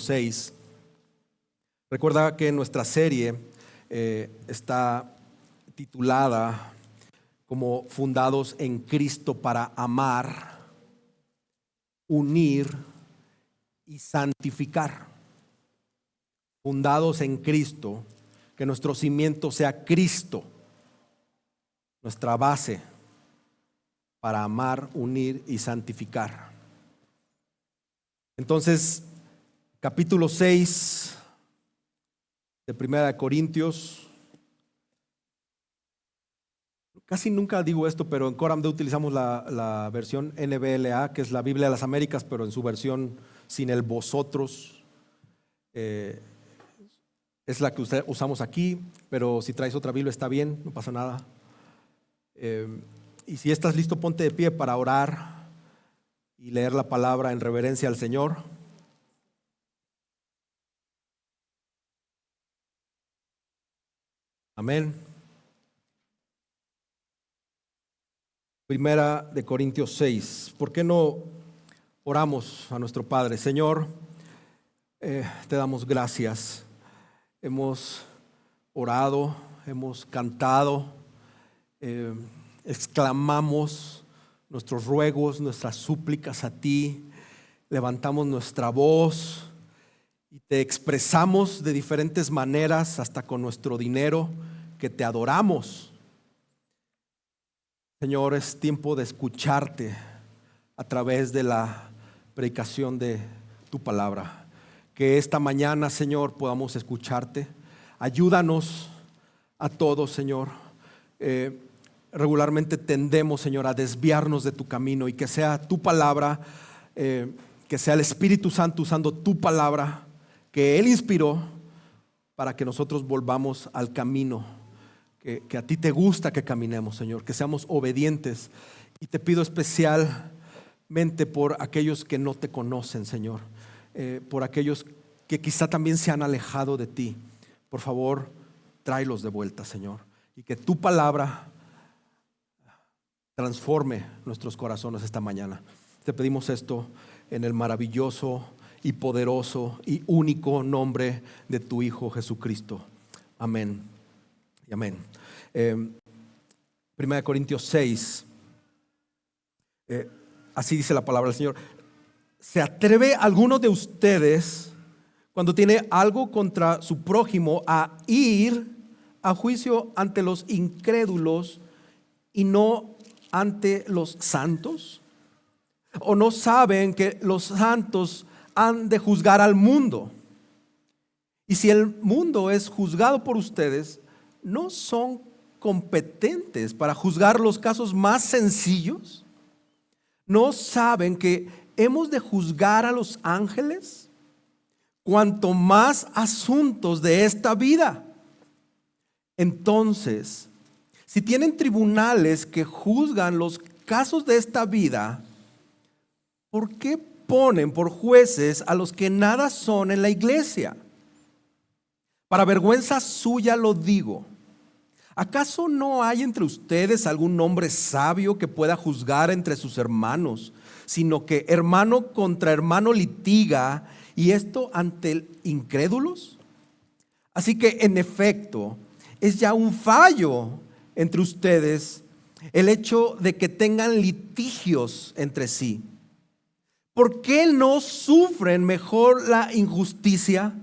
6. Recuerda que nuestra serie está titulada como Fundados en Cristo para amar, unir y santificar. Fundados en Cristo, que nuestro cimiento sea Cristo, nuestra base para amar, unir y santificar. Entonces, capítulo 6 de Primera de Corintios. Casi nunca digo esto, pero en Coram de utilizamos la versión NBLA, que es la Biblia de las Américas, pero en su versión sin el vosotros. Es la que usamos aquí, pero si traes otra Biblia está bien, no pasa nada. Y si estás listo, ponte de pie para orar y leer la palabra en reverencia al Señor. Amén. Primera de Corintios 6. ¿Por qué no oramos a nuestro Padre? Señor, te damos gracias. Hemos orado, hemos cantado, exclamamos nuestros ruegos, nuestras súplicas a ti, levantamos nuestra voz y te expresamos de diferentes maneras, hasta con nuestro dinero, que te adoramos. Señor, es tiempo de escucharte a través de la predicación de tu palabra. Que esta mañana, Señor, podamos escucharte. Ayúdanos a todos, Señor. Regularmente tendemos, Señor, a desviarnos de tu camino, y que sea tu palabra, que sea el Espíritu Santo usando tu palabra que Él inspiró para que nosotros volvamos al camino que a ti te gusta que caminemos, Señor, que seamos obedientes. Y te pido especialmente por aquellos que no te conocen, Señor, por aquellos que quizá también se han alejado de ti. Por favor, tráelos de vuelta, Señor, y que tu palabra transforme nuestros corazones esta mañana. Te pedimos esto en el maravilloso y poderoso y único nombre de tu Hijo Jesucristo. Amén y amén. Primera de Corintios 6, así dice la palabra del Señor. ¿Se atreve alguno de ustedes, cuando tiene algo contra su prójimo, a ir a juicio ante los incrédulos y no ante los santos? ¿O no saben que los santos han de juzgar al mundo? Y si el mundo es juzgado por ustedes, ¿no son competentes para juzgar los casos más sencillos? ¿No saben que hemos de juzgar a los ángeles? Cuanto más asuntos de esta vida. Entonces, si tienen tribunales que juzgan los casos de esta vida, ¿por qué ponen por jueces a los que nada son en la iglesia? Para vergüenza suya lo digo. ¿Acaso no hay entre ustedes algún hombre sabio que pueda juzgar entre sus hermanos, sino que hermano contra hermano litiga, y esto ante incrédulos? Así que en efecto es ya un fallo entre ustedes el hecho de que tengan litigios entre sí. ¿Por qué no sufren mejor la injusticia?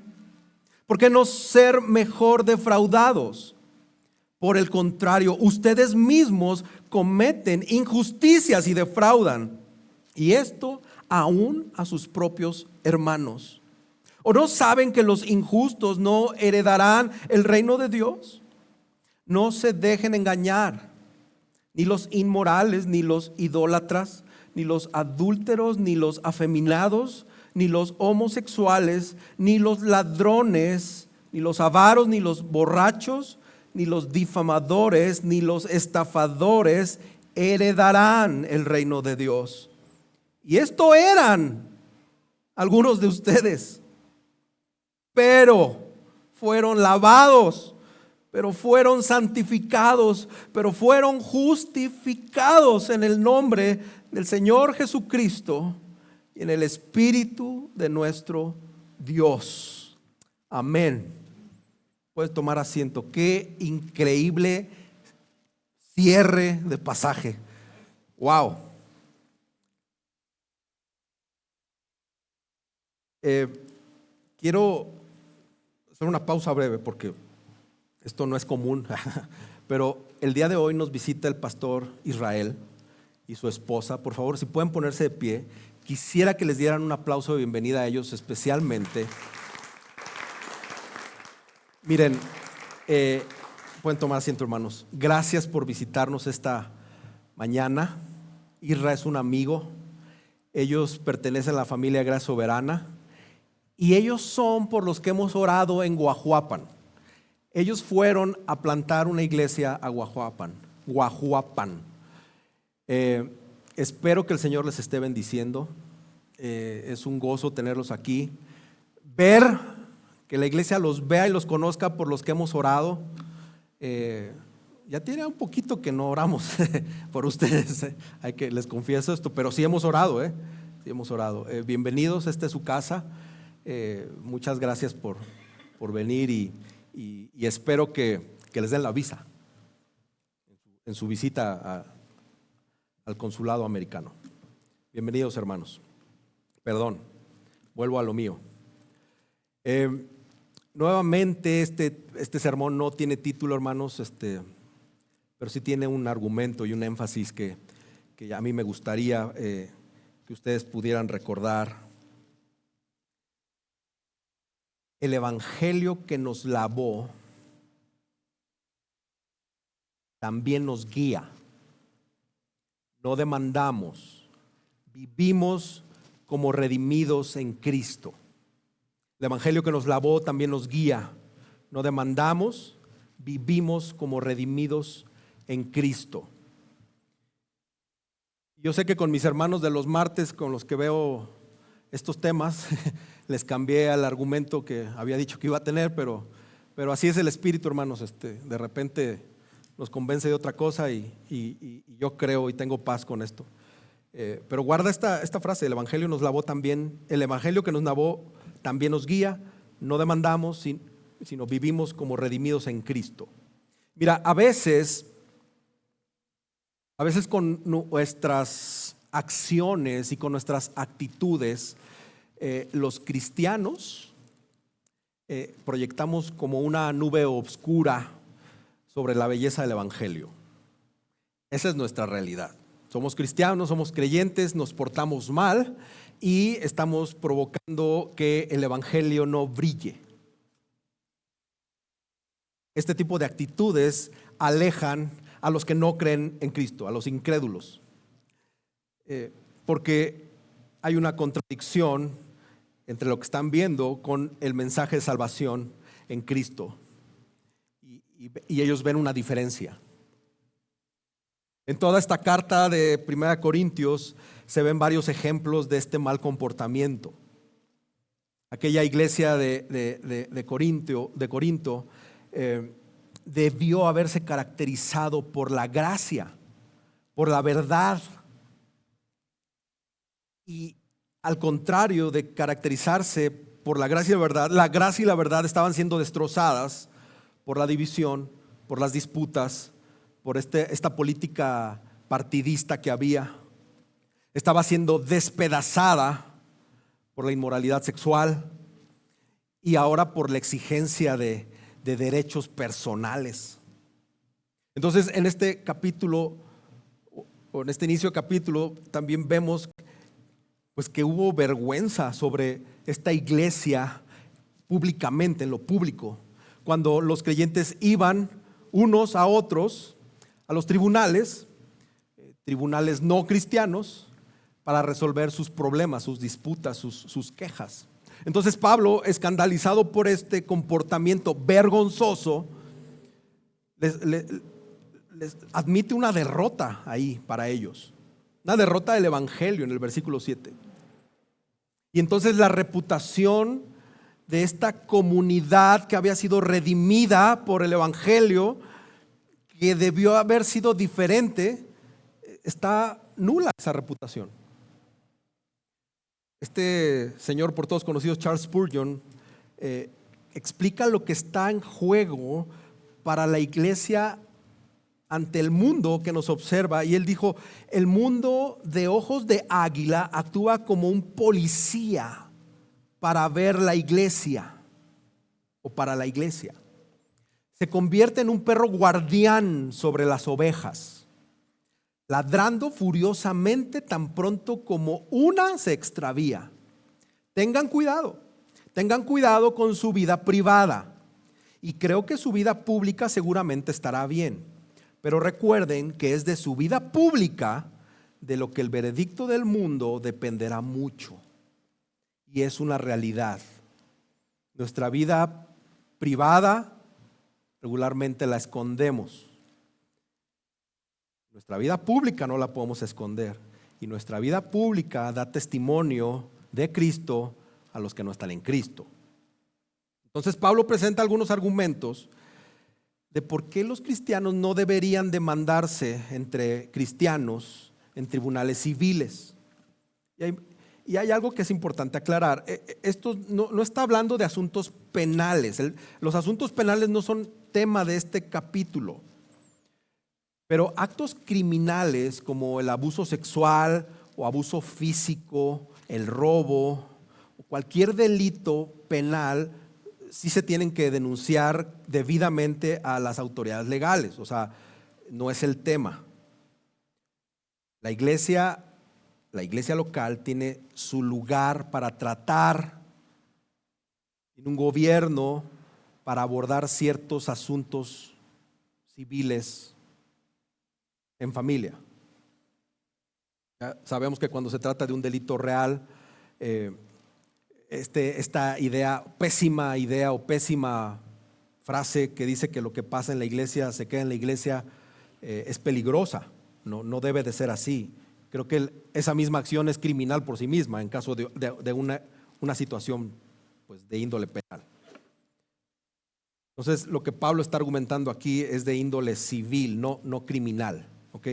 ¿Por qué no ser mejor defraudados? Por el contrario, ustedes mismos cometen injusticias y defraudan, y esto aún a sus propios hermanos. ¿O no saben que los injustos no heredarán el reino de Dios? No se dejen engañar, ni los inmorales, ni los idólatras, ni los adúlteros, ni los afeminados, ni los homosexuales, ni los ladrones, ni los avaros, ni los borrachos, ni los difamadores, ni los estafadores heredarán el reino de Dios. Y esto eran algunos de ustedes, pero fueron lavados, pero fueron santificados, pero fueron justificados en el nombre del Señor Jesucristo y en el Espíritu de nuestro Dios. Amén. Puedes tomar asiento. Qué increíble cierre de pasaje. Wow. Quiero hacer una pausa breve porque esto no es común, pero el día de hoy nos visita el pastor Israel y su esposa. Por favor, si pueden ponerse de pie, quisiera que les dieran un aplauso de bienvenida a ellos especialmente. Miren, pueden tomar asiento, hermanos. Gracias por visitarnos esta mañana. Isra es un amigo. Ellos pertenecen a la familia Gracia Soberana y ellos son por los que hemos orado en Guajuapan. Ellos fueron a plantar una iglesia a Guajuapan. Espero que el Señor les esté bendiciendo. Es un gozo tenerlos aquí. Ver que la iglesia los vea y los conozca por los que hemos orado. Ya tiene un poquito que no oramos por ustedes. Les confieso esto, pero sí hemos orado. Sí hemos orado. Bienvenidos, esta es su casa. Muchas gracias por venir y espero que les den la visa en su visita al consulado americano. Bienvenidos, hermanos. Perdón, vuelvo a lo mío. Nuevamente este sermón no tiene título, hermanos, pero sí tiene un argumento y un énfasis que a mí me gustaría que ustedes pudieran recordar. El evangelio que nos lavó también nos guía. No demandamos, vivimos como redimidos en Cristo. El evangelio que nos lavó también nos guía. No demandamos, vivimos como redimidos en Cristo. Yo sé que con mis hermanos de los martes, con los que veo estos temas, les cambié al argumento que había dicho que iba a tener, pero así es el espíritu, hermanos. De repente nos convence de otra cosa y yo creo y tengo paz con esto. Pero guarda esta frase: el evangelio nos lavó también, el evangelio que nos lavó también nos guía. No demandamos, sino vivimos como redimidos en Cristo. Mira, a veces con nuestras acciones y con nuestras actitudes, los cristianos proyectamos como una nube oscura sobre la belleza del evangelio. Esa es nuestra realidad. Somos cristianos, somos creyentes, nos portamos mal y estamos provocando que el evangelio no brille. Este tipo de actitudes alejan a los que no creen en Cristo, a los incrédulos, porque hay una contradicción entre lo que están viendo con el mensaje de salvación en Cristo, y ellos ven una diferencia. En toda esta carta de 1 Corintios se ven varios ejemplos de este mal comportamiento. Aquella iglesia de Corinto debió haberse caracterizado por la gracia, por la verdad, y al contrario de caracterizarse por la gracia y la verdad, la gracia y la verdad estaban siendo destrozadas por la división, por las disputas, por esta política partidista que había. Estaba siendo despedazada por la inmoralidad sexual y ahora por la exigencia de derechos personales. Entonces, en este capítulo, o en este inicio de capítulo, también vemos pues que hubo vergüenza sobre esta iglesia públicamente, en lo público, cuando los creyentes iban unos a otros a los tribunales no cristianos, para resolver sus problemas, sus disputas, sus quejas. Entonces Pablo, escandalizado por este comportamiento vergonzoso, les admite una derrota ahí para ellos, una derrota del evangelio en el versículo 7. Y entonces la reputación de esta comunidad que había sido redimida por el evangelio, que debió haber sido diferente, está nula esa reputación. Este señor por todos conocido, Charles Spurgeon, explica lo que está en juego para la iglesia ante el mundo que nos observa, y él dijo: el mundo de ojos de águila actúa como un policía para ver la iglesia o para la iglesia. Se convierte en un perro guardián sobre las ovejas, ladrando furiosamente tan pronto como una se extravía. Tengan cuidado con su vida privada, y creo que su vida pública seguramente estará bien, pero recuerden que es de su vida pública de lo que el veredicto del mundo dependerá mucho, y es una realidad. Nuestra vida privada regularmente la escondemos. Nuestra vida pública no la podemos esconder, y nuestra vida pública da testimonio de Cristo a los que no están en Cristo. Entonces Pablo presenta algunos argumentos de por qué los cristianos no deberían demandarse entre cristianos en tribunales civiles. Y hay algo que es importante aclarar. Esto no está hablando de asuntos penales. Los asuntos penales no son tema de este capítulo. Pero actos criminales como el abuso sexual o abuso físico, el robo o cualquier delito penal, sí se tienen que denunciar debidamente a las autoridades legales. O sea, no es el tema. La iglesia local tiene su lugar para tratar, tiene un gobierno para abordar ciertos asuntos civiles en familia. Ya sabemos que cuando se trata de un delito real, esta pésima idea o pésima frase que dice que lo que pasa en la iglesia se queda en la iglesia, es peligrosa. No debe de ser así. Creo que esa misma acción es criminal por sí misma en caso de una situación, pues, de índole penal. Entonces, lo que Pablo está argumentando aquí es de índole civil, no criminal, ¿ok?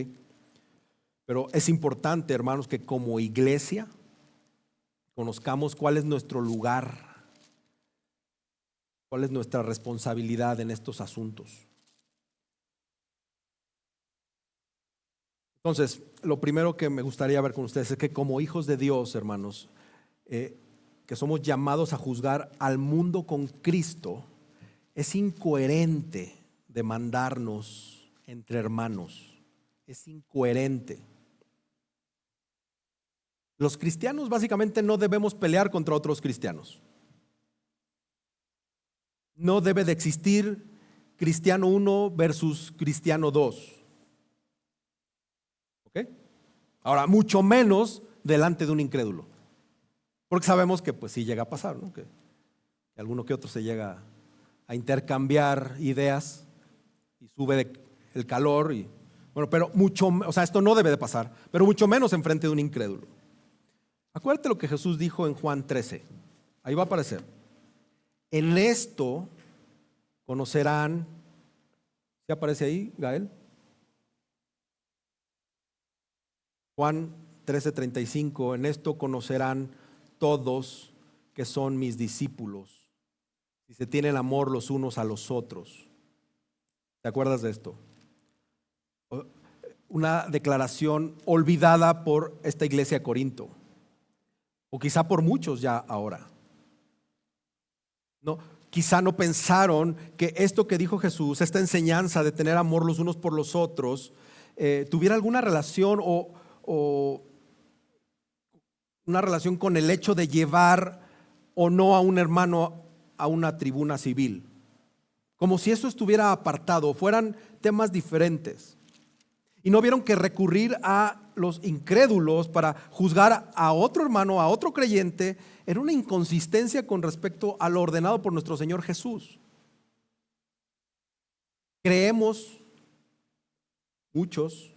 Pero es importante, hermanos, que como iglesia conozcamos cuál es nuestro lugar, cuál es nuestra responsabilidad en estos asuntos. Entonces, lo primero que me gustaría ver con ustedes es que como hijos de Dios, hermanos, que somos llamados a juzgar al mundo con Cristo, es incoherente demandarnos entre hermanos. Es incoherente. Los cristianos básicamente no debemos pelear contra otros cristianos. No debe de existir cristiano 1 versus cristiano 2. ¿Ok? Ahora, mucho menos delante de un incrédulo. Porque sabemos que pues sí llega a pasar, ¿no? Que alguno que otro se llega a intercambiar ideas y sube el calor y bueno, pero esto no debe de pasar, pero mucho menos enfrente de un incrédulo. Acuérdate lo que Jesús dijo en Juan 13. Ahí va a aparecer. En esto conocerán, ¿sí aparece ahí, Gael? Juan 13:35, en esto conocerán todos que son mis discípulos, si se tienen amor los unos a los otros. ¿Te acuerdas de esto? Una declaración olvidada por esta iglesia de Corinto, o quizá por muchos ya ahora. No, quizá no pensaron que esto que dijo Jesús, esta enseñanza de tener amor los unos por los otros, tuviera alguna relación o una relación con el hecho de llevar o no a un hermano a una tribuna civil. Como si eso estuviera apartado, fueran temas diferentes. Y no vieron que recurrir a los incrédulos para juzgar a otro hermano, a otro creyente, era una inconsistencia con respecto a lo ordenado por nuestro Señor Jesús. Creemos, muchos,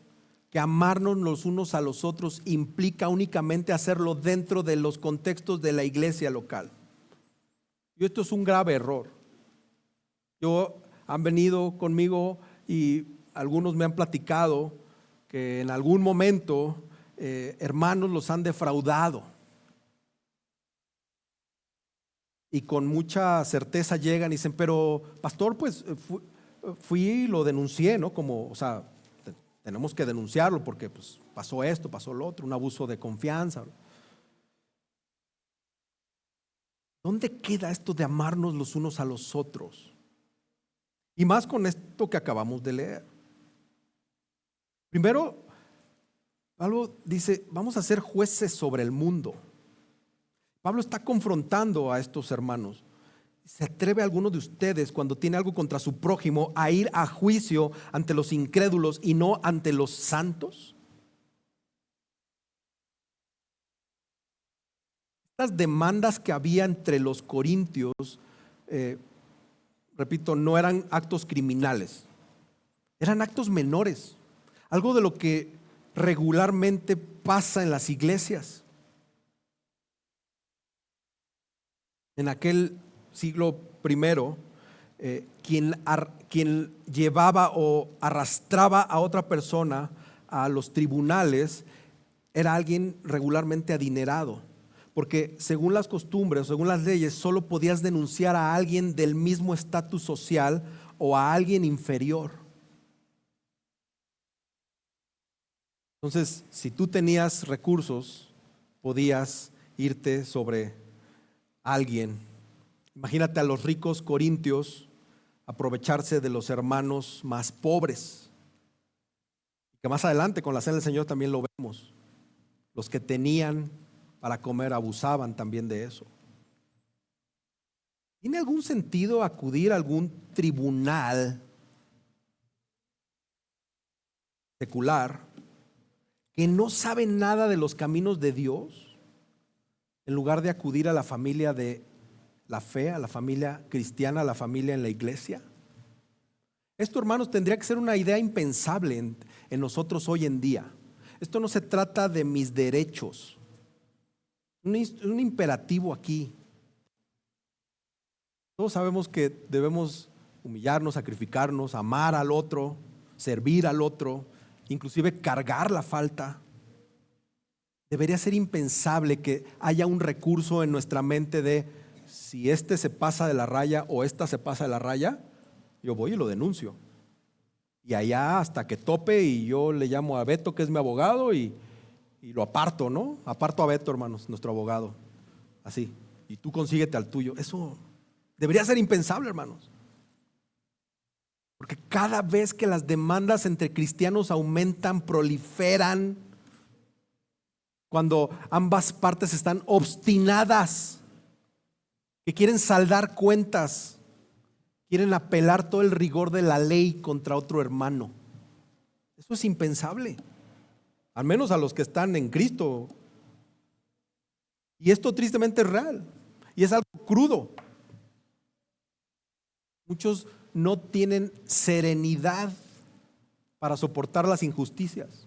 que amarnos los unos a los otros implica únicamente hacerlo dentro de los contextos de la iglesia local. Y esto es un grave error. Han venido conmigo y algunos me han platicado que en algún momento hermanos los han defraudado y con mucha certeza llegan y dicen, pero pastor, pues fui y lo denuncié, ¿no? Como, o sea, tenemos que denunciarlo porque pues, pasó esto, pasó lo otro, un abuso de confianza. ¿Dónde queda esto de amarnos los unos a los otros? Y más con esto que acabamos de leer. Primero, Pablo dice, vamos a ser jueces sobre el mundo. Pablo está confrontando a estos hermanos. ¿Se atreve alguno de ustedes cuando tiene algo contra su prójimo a ir a juicio ante los incrédulos y no ante los santos? Las demandas que había entre los corintios, repito, no eran actos criminales, eran actos menores, algo de lo que regularmente pasa en las iglesias. En aquel siglo primero, quien llevaba o arrastraba a otra persona a los tribunales era alguien regularmente adinerado, porque según las costumbres, según las leyes, solo podías denunciar a alguien del mismo estatus social o a alguien inferior. Entonces, si tú tenías recursos, podías irte sobre alguien. Imagínate a los ricos corintios aprovecharse de los hermanos más pobres, que más adelante con la cena del Señor también lo vemos. Los que tenían para comer abusaban también de eso. ¿Tiene algún sentido acudir a algún tribunal secular que no sabe nada de los caminos de Dios, en lugar de acudir a la familia de la fe, a la familia cristiana, a la familia en la iglesia? Esto, hermanos, tendría que ser una idea impensable en nosotros hoy en día. Esto no se trata de mis derechos, un imperativo aquí. Todos sabemos que debemos humillarnos, sacrificarnos, amar al otro, servir al otro, inclusive cargar la falta. Debería ser impensable que haya un recurso en nuestra mente de si este se pasa de la raya o esta se pasa de la raya, yo voy y lo denuncio. Y allá hasta que tope y yo le llamo a Beto, que es mi abogado, y lo aparto, ¿no? Aparto a Beto, hermanos, nuestro abogado. Así. Y tú consíguete al tuyo. Eso debería ser impensable, hermanos. Porque cada vez que las demandas entre cristianos aumentan, proliferan, cuando ambas partes están obstinadas, que quieren saldar cuentas, quieren apelar todo el rigor de la ley contra otro hermano. Eso es impensable, al menos a los que están en Cristo. Y esto tristemente es real y es algo crudo. Muchos no tienen serenidad para soportar las injusticias.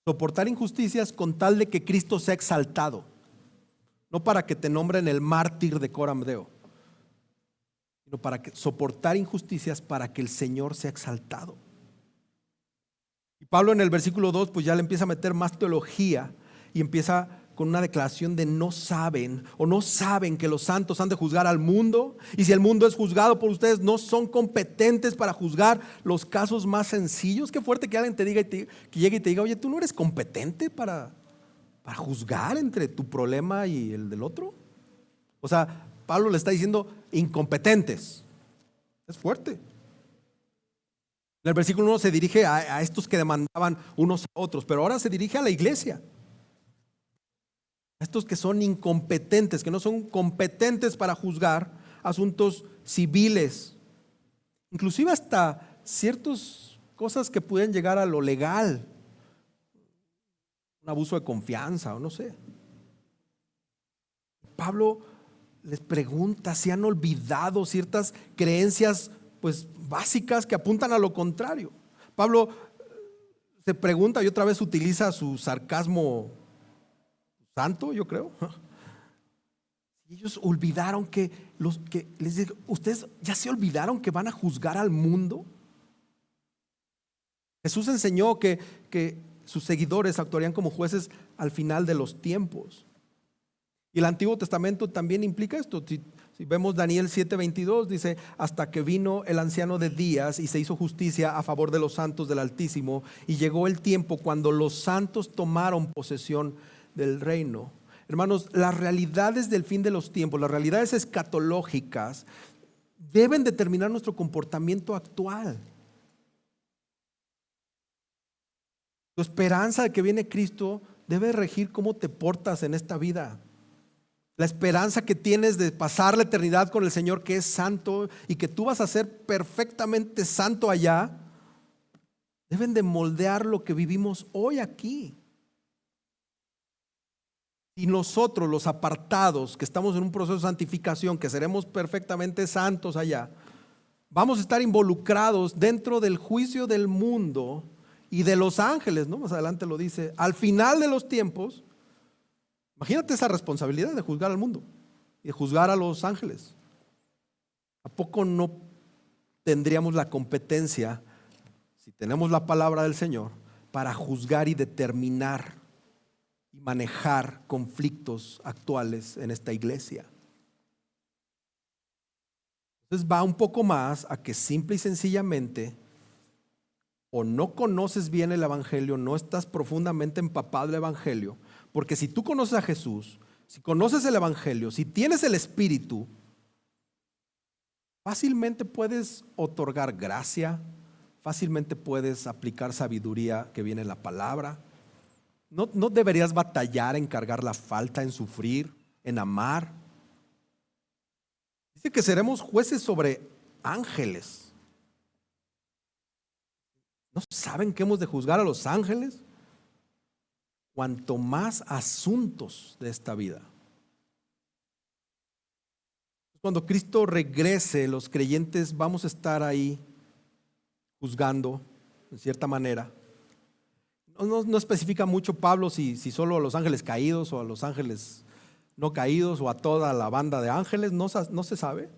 Soportar injusticias con tal de que Cristo sea exaltado, no para que te nombren el mártir de Coram Deo, sino para soportar injusticias para que el Señor sea exaltado. Y Pablo en el versículo 2 pues ya le empieza a meter más teología y empieza con una declaración de no saben que los santos han de juzgar al mundo, y si el mundo es juzgado por ustedes, no son competentes para juzgar los casos más sencillos. Qué fuerte que alguien te diga, que llegue y te diga, oye, tú no eres competente para juzgar entre tu problema y el del otro. O sea, Pablo le está diciendo incompetentes. Es fuerte. En el versículo 1 se dirige a estos que demandaban unos a otros, pero ahora se dirige a la iglesia. Estos que son incompetentes, que no son competentes para juzgar asuntos civiles, inclusive hasta ciertas cosas que pueden llegar a lo legal, un abuso de confianza o no sé. Pablo les pregunta si han olvidado ciertas creencias pues básicas que apuntan a lo contrario. Pablo se pregunta y otra vez utiliza su sarcasmo santo, yo creo. Ellos olvidaron les digo, ¿ustedes ya se olvidaron que van a juzgar al mundo? Jesús enseñó que sus seguidores actuarían como jueces al final de los tiempos. Y el Antiguo Testamento también implica esto. Si vemos Daniel 7:22, dice, hasta que vino el anciano de días y se hizo justicia a favor de los santos del Altísimo, y llegó el tiempo cuando los santos tomaron posesión del reino. Hermanos, las realidades del fin de los tiempos, las realidades escatológicas, deben determinar nuestro comportamiento actual. Tu esperanza de que viene Cristo debe regir cómo te portas en esta vida. La esperanza que tienes de pasar la eternidad con el Señor, que es santo, y que tú vas a ser perfectamente santo allá, deben de moldear lo que vivimos hoy aquí. Y nosotros, los apartados, que estamos en un proceso de santificación, que seremos perfectamente santos allá, vamos a estar involucrados dentro del juicio del mundo y de los ángeles, ¿no? Más adelante lo dice, al final de los tiempos. Imagínate esa responsabilidad de juzgar al mundo y de juzgar a los ángeles. ¿A poco no tendríamos la competencia, si tenemos la palabra del Señor, para juzgar y determinar y manejar conflictos actuales en esta iglesia? Entonces va un poco más a que simple y sencillamente o no conoces bien el Evangelio, no estás profundamente empapado del Evangelio. Porque si tú conoces a Jesús, si conoces el Evangelio, si tienes el Espíritu, fácilmente puedes otorgar gracia, fácilmente puedes aplicar sabiduría que viene en la palabra. No deberías batallar en cargar la falta, en sufrir, en amar. Dice que seremos jueces sobre ángeles. ¿No saben que hemos de juzgar a los ángeles? Cuanto más asuntos de esta vida. Cuando Cristo regrese, los creyentes vamos a estar ahí juzgando, en cierta manera. No especifica mucho Pablo si solo a los ángeles caídos o a los ángeles no caídos o a toda la banda de ángeles, no se sabe.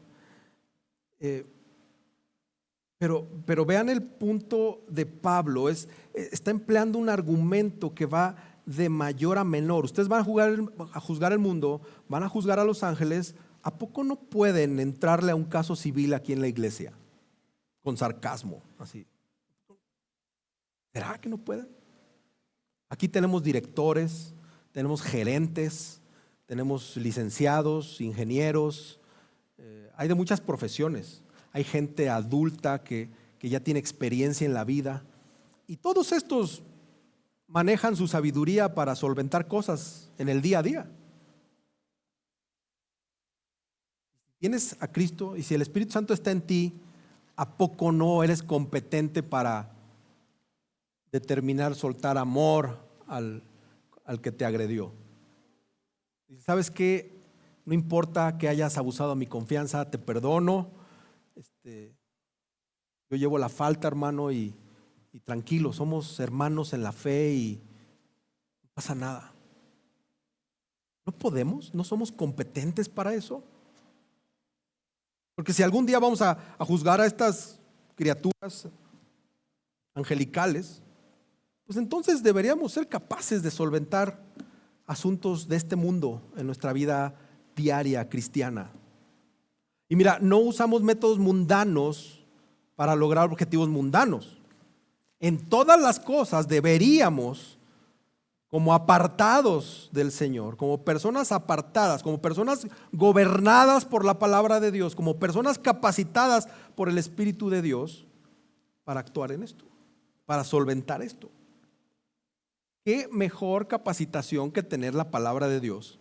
Pero vean el punto de Pablo, está empleando un argumento que va de mayor a menor. Ustedes van a juzgar el mundo, van a juzgar a los ángeles. ¿A poco no pueden entrarle a un caso civil aquí en la iglesia? Con sarcasmo, así. ¿Será que no pueden? Aquí tenemos directores, tenemos gerentes, tenemos licenciados, ingenieros, hay de muchas profesiones. Hay gente adulta que ya tiene experiencia en la vida. Y todos estos manejan su sabiduría para solventar cosas en el día a día. Si tienes a Cristo y si el Espíritu Santo está en ti, ¿a poco no eres competente para determinar soltar amor al que te agredió? ¿Sabes qué? No importa que hayas abusado de mi confianza, te perdono. Yo llevo la falta, hermano, y tranquilo, somos hermanos en la fe y no pasa nada. No podemos, no somos competentes para eso. Porque si algún día vamos a juzgar a estas criaturas angelicales, pues entonces deberíamos ser capaces de solventar asuntos de este mundo en nuestra vida diaria cristiana. Y mira, no usamos métodos mundanos para lograr objetivos mundanos. En todas las cosas deberíamos, como apartados del Señor, como personas apartadas, como personas gobernadas por la palabra de Dios, como personas capacitadas por el Espíritu de Dios para actuar en esto, para solventar esto. ¿Qué mejor capacitación que tener la palabra de Dios?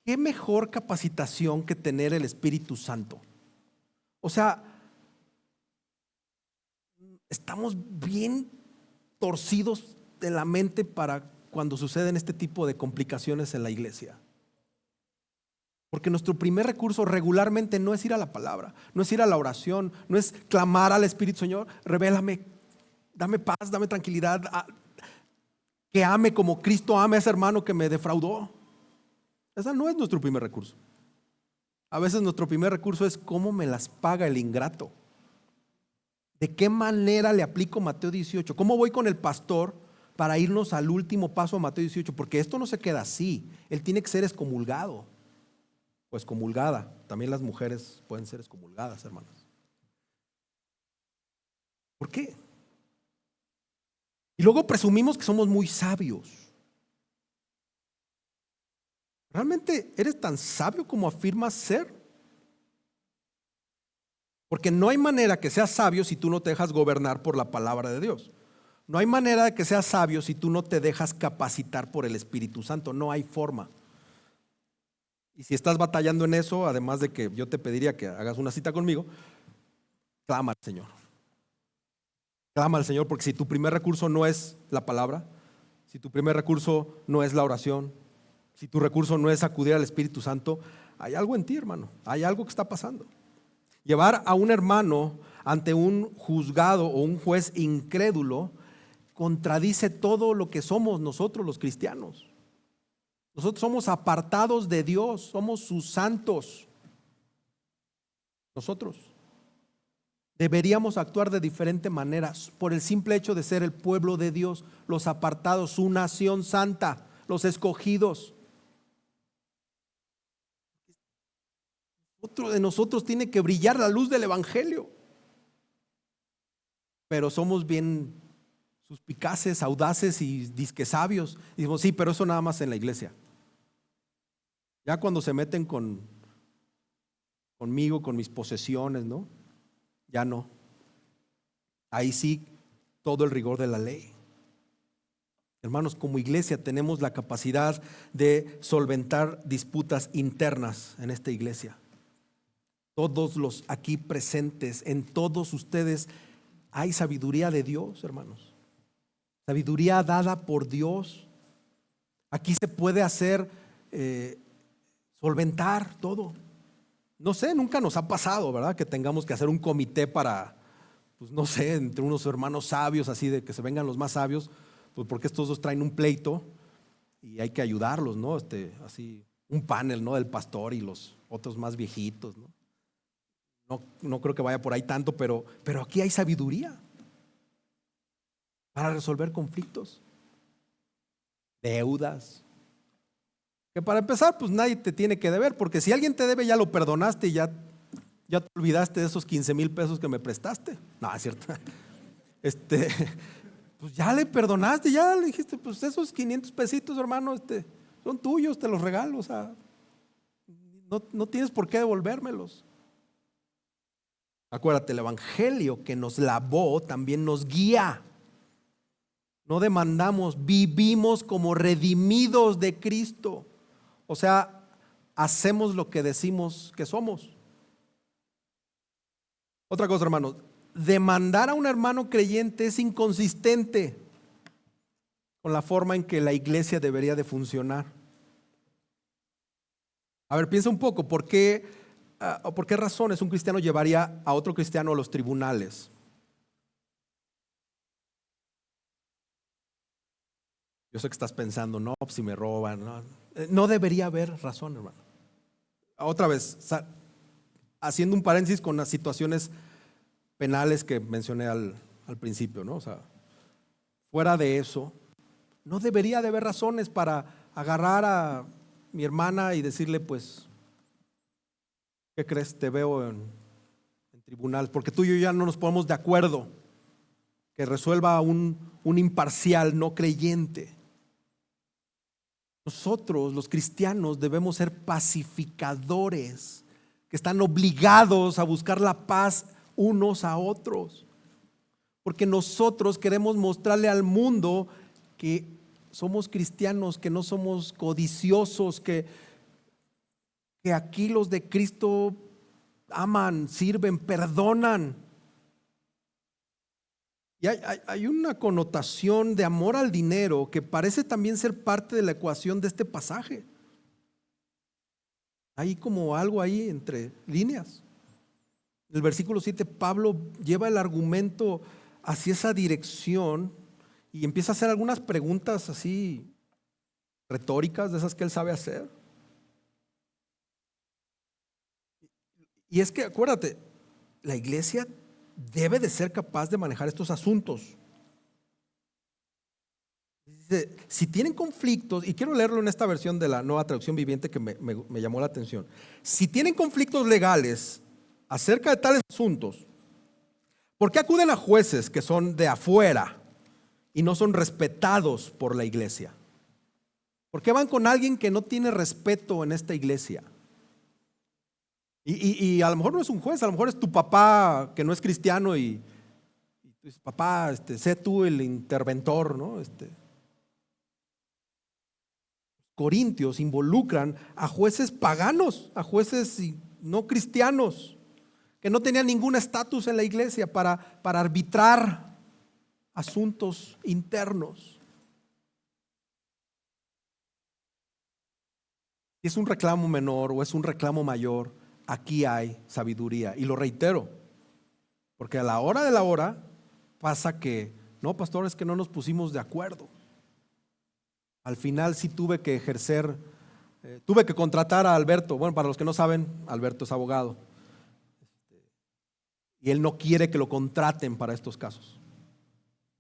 ¿Qué mejor capacitación que tener el Espíritu Santo? O sea, estamos bien torcidos de la mente para cuando suceden este tipo de complicaciones en la iglesia. Porque nuestro primer recurso regularmente no es ir a la palabra, no es ir a la oración, no es clamar al Espíritu: Señor, revélame, dame paz, dame tranquilidad, que ame como Cristo ama a ese hermano que me defraudó. Ese no es nuestro primer recurso. A veces nuestro primer recurso es: ¿cómo me las paga el ingrato? ¿De qué manera le aplico Mateo 18? ¿Cómo voy con el pastor para irnos al último paso de Mateo 18, porque esto no se queda así. Él tiene que ser excomulgado o excomulgada. También las mujeres pueden ser excomulgadas, hermanos. ¿Por qué? Y luego presumimos que somos muy sabios. ¿Realmente eres tan sabio como afirmas ser? Porque no hay manera que seas sabio si tú no te dejas gobernar por la palabra de Dios. No hay manera de que seas sabio si tú no te dejas capacitar por el Espíritu Santo. No hay forma. Y si estás batallando en eso, además de que yo te pediría que hagas una cita conmigo, clama al Señor. Clama al Señor, porque si tu primer recurso no es la palabra, si tu primer recurso no es la oración, si tu recurso no es acudir al Espíritu Santo, hay algo en ti, hermano. Hay algo que está pasando. Llevar a un hermano ante un juzgado o un juez incrédulo contradice todo lo que somos nosotros los cristianos. Nosotros somos apartados de Dios, somos sus santos. Nosotros deberíamos actuar de diferente manera por el simple hecho de ser el pueblo de Dios, los apartados, su nación santa, los escogidos. Otro de nosotros tiene que brillar la luz del evangelio. Pero somos bien suspicaces, audaces y disque sabios. Y decimos, sí, pero eso nada más en la iglesia. Ya cuando se meten conmigo, con mis posesiones, ¿no? Ya no. Ahí sí, todo el rigor de la ley. Hermanos, como iglesia tenemos la capacidad de solventar disputas internas en esta iglesia. Todos los aquí presentes, en todos ustedes hay sabiduría de Dios, hermanos. Sabiduría dada por Dios. Aquí se puede hacer, solventar todo. No sé, nunca nos ha pasado, ¿verdad? Que tengamos que hacer un comité para, pues no sé, entre unos hermanos sabios, así de que se vengan los más sabios, pues porque estos dos traen un pleito y hay que ayudarlos, ¿no? Así, un panel, ¿no? Del pastor y los otros más viejitos, ¿no? No creo que vaya por ahí tanto, pero aquí hay sabiduría para resolver conflictos, deudas. Que para empezar, pues nadie te tiene que deber, porque si alguien te debe, ya lo perdonaste y ya te olvidaste de esos 15,000 pesos que me prestaste. No, es cierto. Pues ya le perdonaste, ya le dijiste, pues esos 500 pesitos, hermano, son tuyos, te los regalo. O sea, no tienes por qué devolvérmelos. Acuérdate, el evangelio que nos lavó también nos guía. No demandamos, vivimos como redimidos de Cristo. O sea, hacemos lo que decimos que somos. Otra cosa, hermanos, demandar a un hermano creyente es inconsistente con la forma en que la iglesia debería de funcionar. A ver, piensa un poco, ¿por qué razones un cristiano llevaría a otro cristiano a los tribunales? Yo sé que estás pensando, no, si me roban, no debería haber razón, hermano. Otra vez, haciendo un paréntesis con las situaciones penales que mencioné al principio, ¿no? O sea, fuera de eso, no debería de haber razones para agarrar a mi hermana y decirle, pues, ¿qué crees? Te veo en tribunal, porque tú y yo ya no nos ponemos de acuerdo, que resuelva un imparcial no creyente. Nosotros, los cristianos, debemos ser pacificadores, que están obligados a buscar la paz unos a otros, porque nosotros queremos mostrarle al mundo que somos cristianos, que no somos codiciosos, que aquí los de Cristo aman, sirven, perdonan. Y hay una connotación de amor al dinero que parece también ser parte de la ecuación de este pasaje. Hay como algo ahí entre líneas. En el versículo 7, Pablo lleva el argumento hacia esa dirección y empieza a hacer algunas preguntas así retóricas, de esas que él sabe hacer. Y es que acuérdate, la iglesia debe de ser capaz de manejar estos asuntos. Dice, si tienen conflictos, y quiero leerlo en esta versión de la Nueva Traducción Viviente que me llamó la atención. Si tienen conflictos legales acerca de tales asuntos, ¿por qué acuden a jueces que son de afuera y no son respetados por la iglesia? ¿Por qué van con alguien que no tiene respeto en esta iglesia? Y a lo mejor no es un juez, a lo mejor es tu papá que no es cristiano y tú dices, papá, sé tú el interventor, ¿no? Corintios involucran a jueces paganos, a jueces no cristianos, que no tenían ningún estatus en la iglesia para arbitrar asuntos internos. Si es un reclamo menor o es un reclamo mayor, aquí hay sabiduría. Y lo reitero, porque a la hora de la hora pasa que, no, pastor, es que no nos pusimos de acuerdo. Al final sí tuve que tuve que contratar a Alberto. Bueno, para los que no saben, Alberto es abogado. Y él no quiere que lo contraten para estos casos.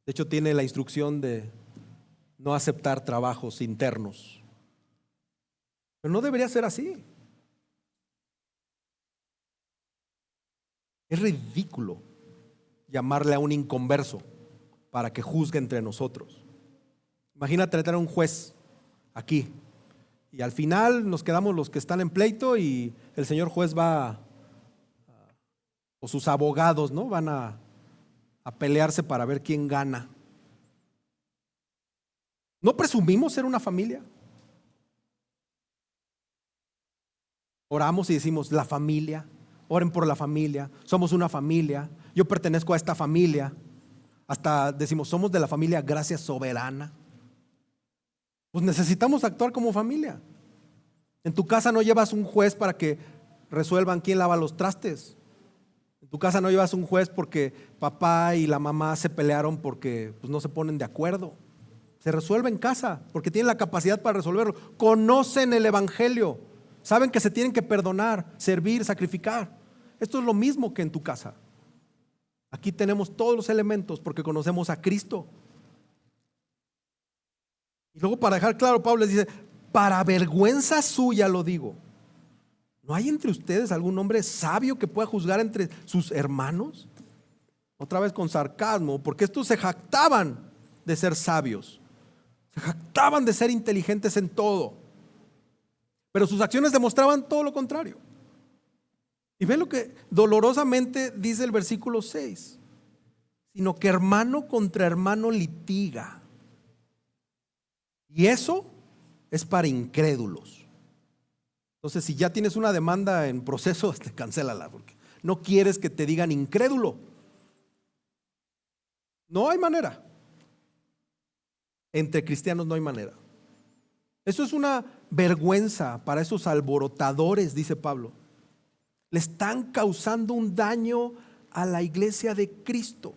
De hecho, tiene la instrucción de no aceptar trabajos internos. Pero no debería ser así. Es ridículo llamarle a un inconverso para que juzgue entre nosotros. Imagínate tener un juez aquí y al final nos quedamos los que están en pleito y el señor juez va, o sus abogados, ¿no? Van a pelearse para ver quién gana. ¿No presumimos ser una familia? Oramos y decimos la familia, oren por la familia, somos una familia, yo pertenezco a esta familia. Hasta decimos somos de la familia Gracia Soberana. Pues necesitamos actuar como familia. En tu casa no llevas un juez para que resuelvan quién lava los trastes. En tu casa no llevas un juez porque papá y la mamá se pelearon porque pues, no se ponen de acuerdo. Se resuelve en casa porque tienen la capacidad para resolverlo. Conocen el evangelio. Saben que se tienen que perdonar, servir, sacrificar. Esto es lo mismo que en tu casa. Aquí tenemos todos los elementos porque conocemos a Cristo. Y luego para dejar claro, Pablo les dice, para vergüenza suya lo digo. ¿No hay entre ustedes algún hombre sabio que pueda juzgar entre sus hermanos? Otra vez con sarcasmo, porque estos se jactaban de ser sabios. Se jactaban de ser inteligentes en todo. Pero sus acciones demostraban todo lo contrario. Y ven lo que dolorosamente dice el versículo 6. Sino que hermano contra hermano litiga. Y eso es para incrédulos. Entonces, si ya tienes una demanda en proceso, cancélala, porque no quieres que te digan incrédulo. No hay manera. Entre cristianos no hay manera. Eso es una vergüenza para esos alborotadores, dice Pablo. Le están causando un daño a la iglesia de Cristo.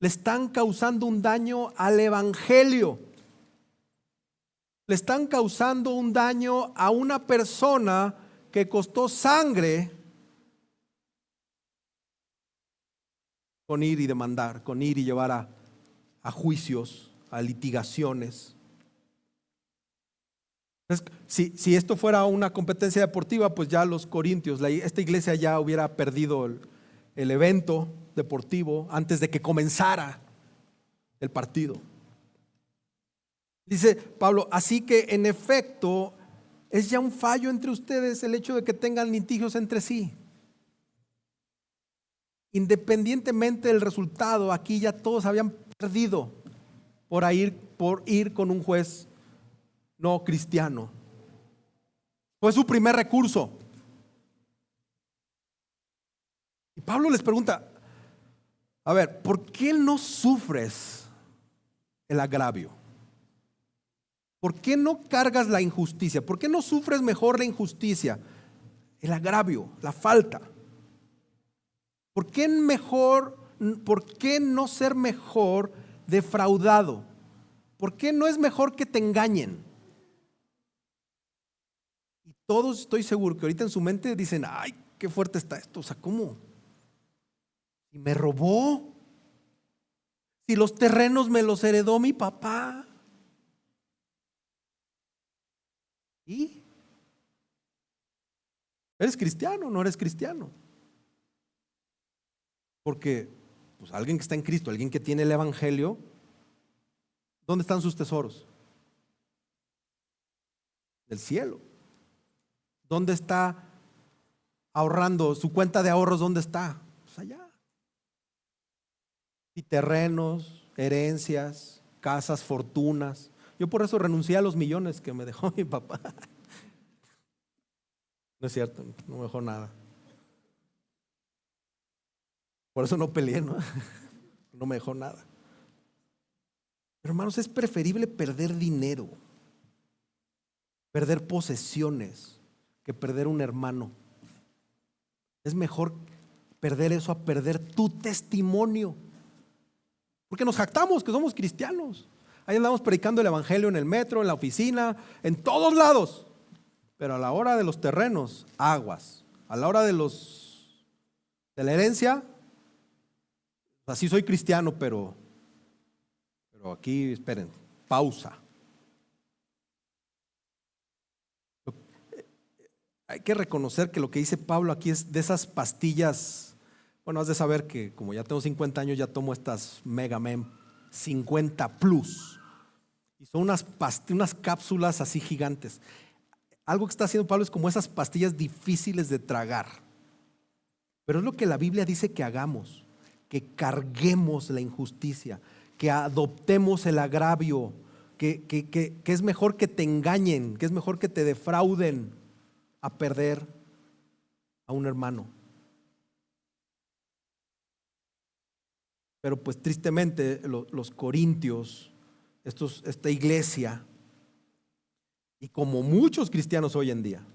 Le están causando un daño al evangelio. Le están causando un daño a una persona que costó sangre con ir y demandar, con ir y llevar a juicios, a litigaciones. Entonces, si esto fuera una competencia deportiva, pues ya los corintios, esta iglesia ya hubiera perdido el evento deportivo antes de que comenzara el partido. Dice Pablo, así que en efecto es ya un fallo entre ustedes el hecho de que tengan litigios entre sí. Independientemente del resultado, aquí ya todos habían perdido por ir con un juez no cristiano. Fue su primer recurso. Y Pablo les pregunta, a ver, ¿por qué no sufres el agravio? ¿Por qué no cargas la injusticia? ¿Por qué no sufres mejor la injusticia? El agravio, la falta. ¿Por qué no ser mejor defraudado? ¿Por qué no es mejor que te engañen? Y todos estoy seguro que ahorita en su mente dicen, ay, qué fuerte está esto. O sea, ¿cómo? ¿Y me robó? Si los terrenos me los heredó mi papá. ¿Y? ¿Eres cristiano o no eres cristiano? Porque pues alguien que está en Cristo, alguien que tiene el evangelio, ¿dónde están sus tesoros? Del cielo. ¿Dónde está ahorrando? Su cuenta de ahorros, ¿dónde está? Pues allá. Y terrenos, herencias, casas, fortunas. Yo por eso renuncié a los millones que me dejó mi papá. No es cierto, no me dejó nada. Por eso no peleé, ¿no? No me dejó nada. Pero hermanos, es preferible perder dinero, perder posesiones, que perder un hermano. Es mejor perder eso a perder tu testimonio. Porque nos jactamos que somos cristianos. Ahí andamos predicando el evangelio en el metro, en la oficina, en todos lados. Pero a la hora de los terrenos, aguas. A la hora de la herencia, así soy cristiano, pero aquí, esperen, pausa. Hay que reconocer que lo que dice Pablo aquí es de esas pastillas. Bueno, has de saber que como ya tengo 50 años, ya tomo estas Mega Men 50 Plus. Y son unas cápsulas así gigantes. Algo que está haciendo Pablo es como esas pastillas difíciles de tragar. Pero es lo que la Biblia dice que hagamos, que carguemos la injusticia, que adoptemos el agravio, que es mejor que te engañen, que es mejor que te defrauden a perder a un hermano. Pero pues tristemente los corintios, esta iglesia, y como muchos cristianos hoy en día,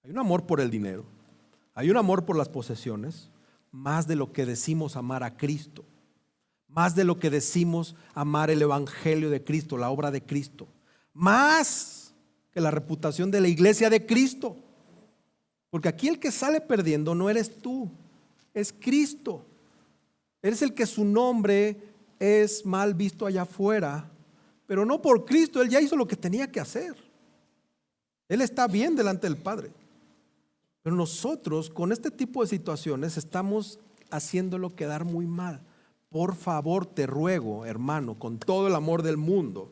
hay un amor por el dinero, hay un amor por las posesiones, más de lo que decimos amar a Cristo, más de lo que decimos amar el evangelio de Cristo, la obra de Cristo, más que la reputación de la iglesia de Cristo. Porque aquí el que sale perdiendo no eres tú, es Cristo. Eres el que su nombre es mal visto allá afuera, pero no por Cristo. Él ya hizo lo que tenía que hacer. Él está bien delante del Padre. Pero nosotros con este tipo de situaciones estamos haciéndolo quedar muy mal. Por favor, te ruego, hermano, con todo el amor del mundo,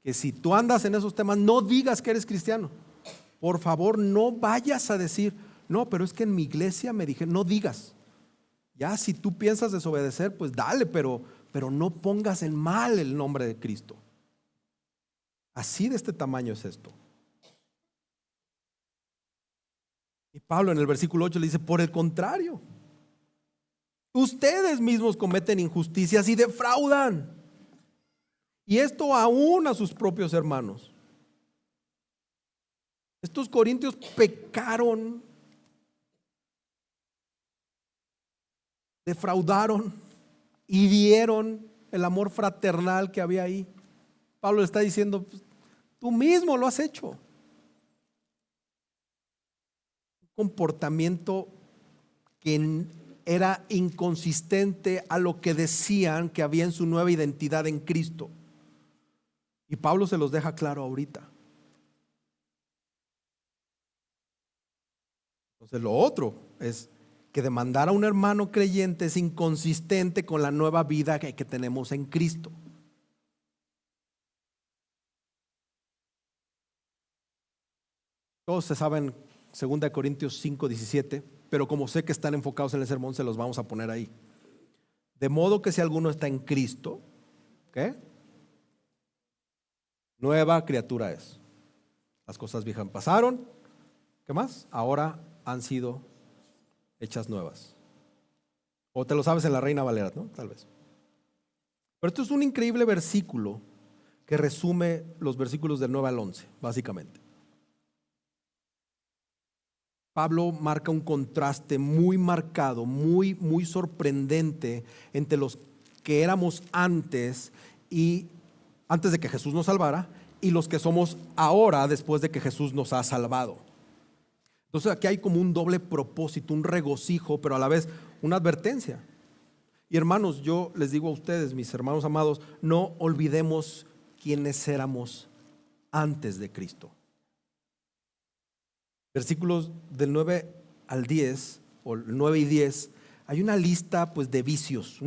que si tú andas en esos temas, no digas que eres cristiano. Por favor, no vayas a decir, no, pero es que en mi iglesia me dijeron, no digas. Ya si tú piensas desobedecer, pues dale, pero no pongas en mal el nombre de Cristo. Así de este tamaño es esto. Y Pablo en el versículo 8 le dice, por el contrario, ustedes mismos cometen injusticias y defraudan. Y esto aún a sus propios hermanos. Estos corintios pecaron, defraudaron, hirieron el amor fraternal que había ahí. Pablo le está diciendo, pues, tú mismo lo has hecho. Un comportamiento que era inconsistente a lo que decían que había en su nueva identidad en Cristo. Y Pablo se los deja claro ahorita. Entonces lo otro es que demandar a un hermano creyente es inconsistente con la nueva vida que tenemos en Cristo. Todos se saben 2 Corintios 5:17, pero como sé que están enfocados en el sermón, se los vamos a poner ahí. De modo que si alguno está en Cristo, ¿qué? Nueva criatura es. Las cosas viejas pasaron, ¿qué más? Ahora han sido hechas nuevas. O te lo sabes en la Reina Valera, ¿no? Tal vez. Pero esto es un increíble versículo que resume los versículos del 9 al 11, básicamente. Pablo marca un contraste muy marcado, muy sorprendente entre los que éramos antes de que Jesús nos salvara, y los que somos ahora después de que Jesús nos ha salvado. Entonces aquí hay como un doble propósito, un regocijo, pero a la vez una advertencia. Y hermanos, yo les digo a ustedes, mis hermanos amados, no olvidemos quiénes éramos antes de Cristo. versículos del 9 al 10, o el 9 y 10, hay una lista pues de vicios,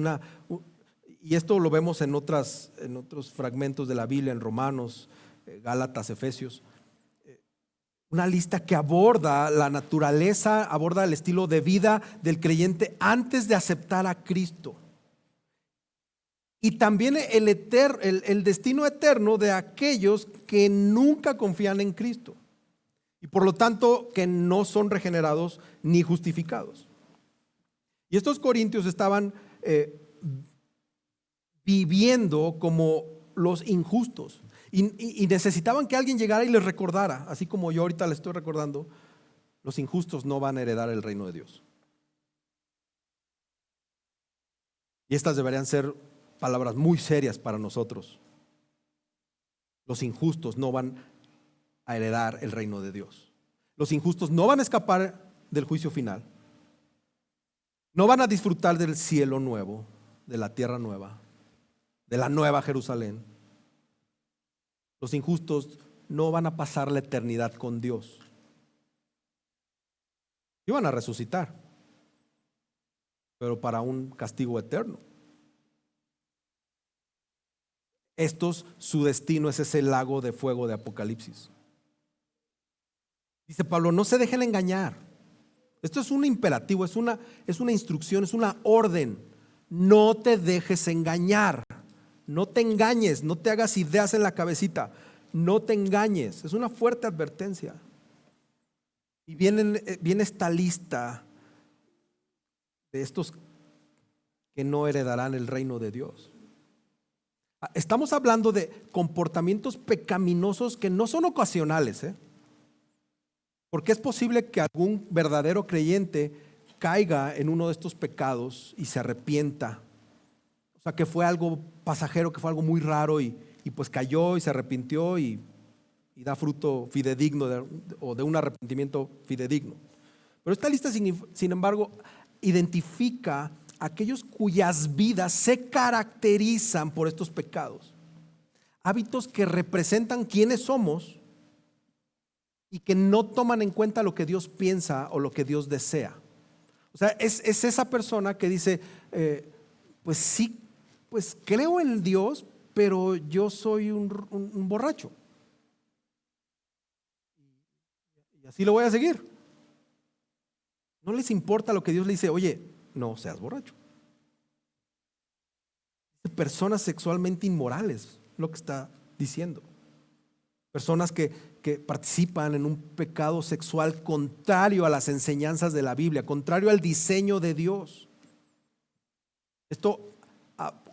y esto lo vemos en otros fragmentos de la Biblia, en Romanos, Gálatas, Efesios. Una lista que aborda la naturaleza, aborda el estilo de vida del creyente antes de aceptar a Cristo. Y también el destino eterno de aquellos que nunca confían en Cristo. Y por lo tanto que no son regenerados ni justificados. Y estos corintios estaban viviendo como los injustos. Y necesitaban que alguien llegara y les recordara, así como yo ahorita les estoy recordando, los injustos no van a heredar el reino de Dios. Y estas deberían ser palabras muy serias para nosotros. Los injustos no van a heredar el reino de Dios. Los injustos no van a escapar del juicio final. No van a disfrutar del cielo nuevo, de la tierra nueva, de la nueva Jerusalén. Los injustos no van a pasar la eternidad con Dios. Y van a resucitar, pero para un castigo eterno. Su destino es ese lago de fuego de Apocalipsis. Dice Pablo, no se dejen engañar. Esto es un imperativo, es una instrucción, es una orden. No te dejes engañar. No te engañes, no te hagas ideas en la cabecita. No te engañes. Es una fuerte advertencia. Y viene esta lista de estos que no heredarán el reino de Dios. Estamos hablando de comportamientos pecaminosos que no son ocasionales, porque es posible que algún verdadero creyente caiga en uno de estos pecados y se arrepienta. O sea, que fue algo pasajero, que fue algo muy raro y pues cayó y se arrepintió y da fruto fidedigno o de un arrepentimiento fidedigno. Pero esta lista, sin embargo, identifica aquellos cuyas vidas se caracterizan por estos pecados. Hábitos que representan quiénes somos y que no toman en cuenta lo que Dios piensa o lo que Dios desea. O sea, es esa persona que dice, pues sí, pues creo en Dios, pero yo soy un borracho. Y así lo voy a seguir. No les importa lo que Dios le dice, oye, no seas borracho. Personas sexualmente inmorales, lo que está diciendo. Personas que participan en un pecado sexual contrario a las enseñanzas de la Biblia, contrario al diseño de Dios. Esto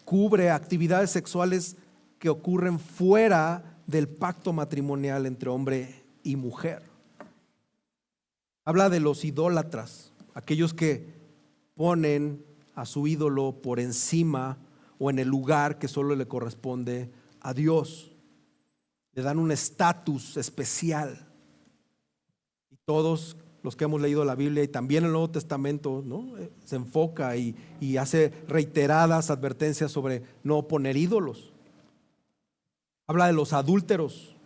cubre actividades sexuales que ocurren fuera del pacto matrimonial entre hombre y mujer. Habla de los idólatras, aquellos que ponen a su ídolo por encima o en el lugar que solo le corresponde a Dios. Le dan un estatus especial. Y todos los que hemos leído la Biblia y también el Nuevo Testamento, ¿no? Se enfoca y hace reiteradas advertencias sobre no poner ídolos. Habla de los adúlteros,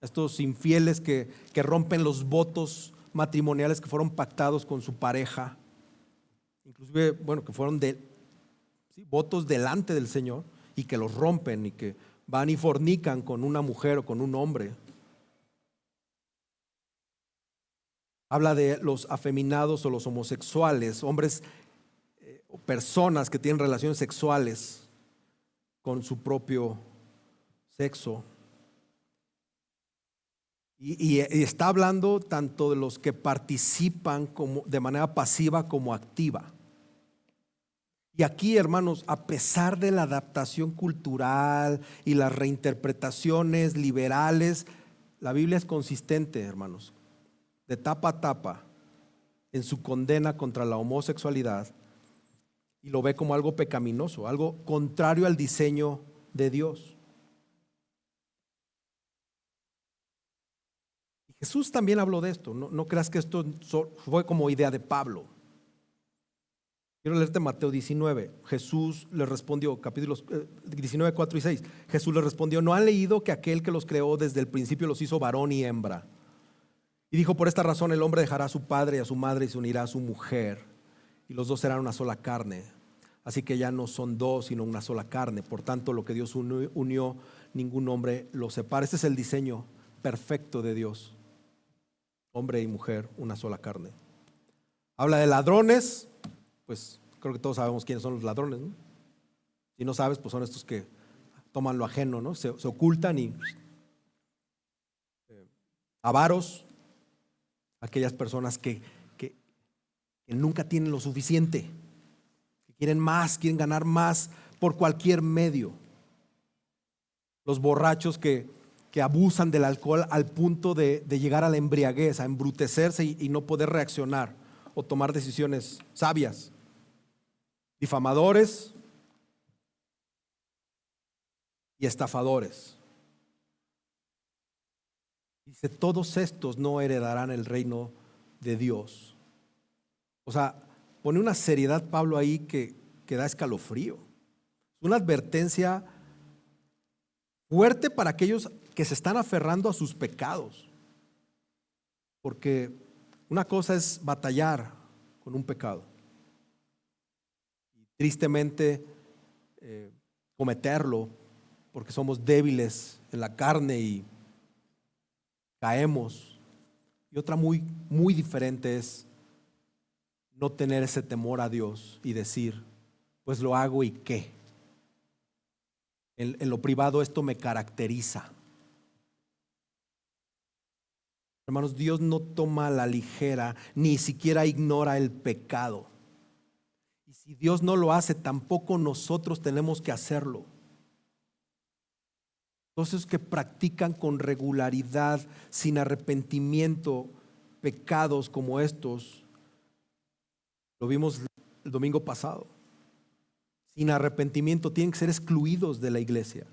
estos infieles que rompen los votos matrimoniales que fueron pactados con su pareja. Inclusive, que fueron votos delante del Señor y que los rompen y que van y fornican con una mujer o con un hombre. Habla de los afeminados o los homosexuales, hombres o personas que tienen relaciones sexuales con su propio sexo. Y está hablando tanto de los que participan de manera pasiva como activa. Y aquí, hermanos, a pesar de la adaptación cultural y las reinterpretaciones liberales, la Biblia es consistente, hermanos, de tapa a tapa en su condena contra la homosexualidad y lo ve como algo pecaminoso, algo contrario al diseño de Dios. Y Jesús también habló de esto, no creas que esto fue como idea de Pablo. Quiero leerte Mateo 19. Jesús le respondió, capítulos 19, 4 y 6. Jesús le respondió, ¿no han leído que aquel que los creó desde el principio los hizo varón y hembra? Y dijo: por esta razón el hombre dejará a su padre y a su madre y se unirá a su mujer, y los dos serán una sola carne. Así que ya no son dos, sino una sola carne. Por tanto, lo que Dios unió, ningún hombre lo separa. Este es el diseño perfecto de Dios. Hombre y mujer, una sola carne. Habla de ladrones, pues creo que todos sabemos quiénes son los ladrones, ¿no? Si no sabes, pues son estos que toman lo ajeno, ¿no? Se ocultan. Y avaros, aquellas personas que nunca tienen lo suficiente, que quieren más, quieren ganar más por cualquier medio. Los borrachos que abusan del alcohol al punto de llegar a la embriaguez, a embrutecerse y no poder reaccionar o tomar decisiones sabias. Difamadores y estafadores. Dice: todos estos no heredarán el reino de Dios. O sea, pone una seriedad Pablo ahí que da escalofrío. Una advertencia fuerte para aquellos que se están aferrando a sus pecados. Porque una cosa es batallar con un pecado. Y tristemente cometerlo porque somos débiles en la carne y caemos. Y otra muy, muy diferente es no tener ese temor a Dios y decir: pues lo hago y qué. En lo privado esto me caracteriza. Hermanos, Dios no toma a la ligera, ni siquiera ignora el pecado. Y si Dios no lo hace, tampoco nosotros tenemos que hacerlo. Todos esos que practican con regularidad, sin arrepentimiento, pecados como estos, lo vimos el domingo pasado, sin arrepentimiento tienen que ser excluidos de la iglesia.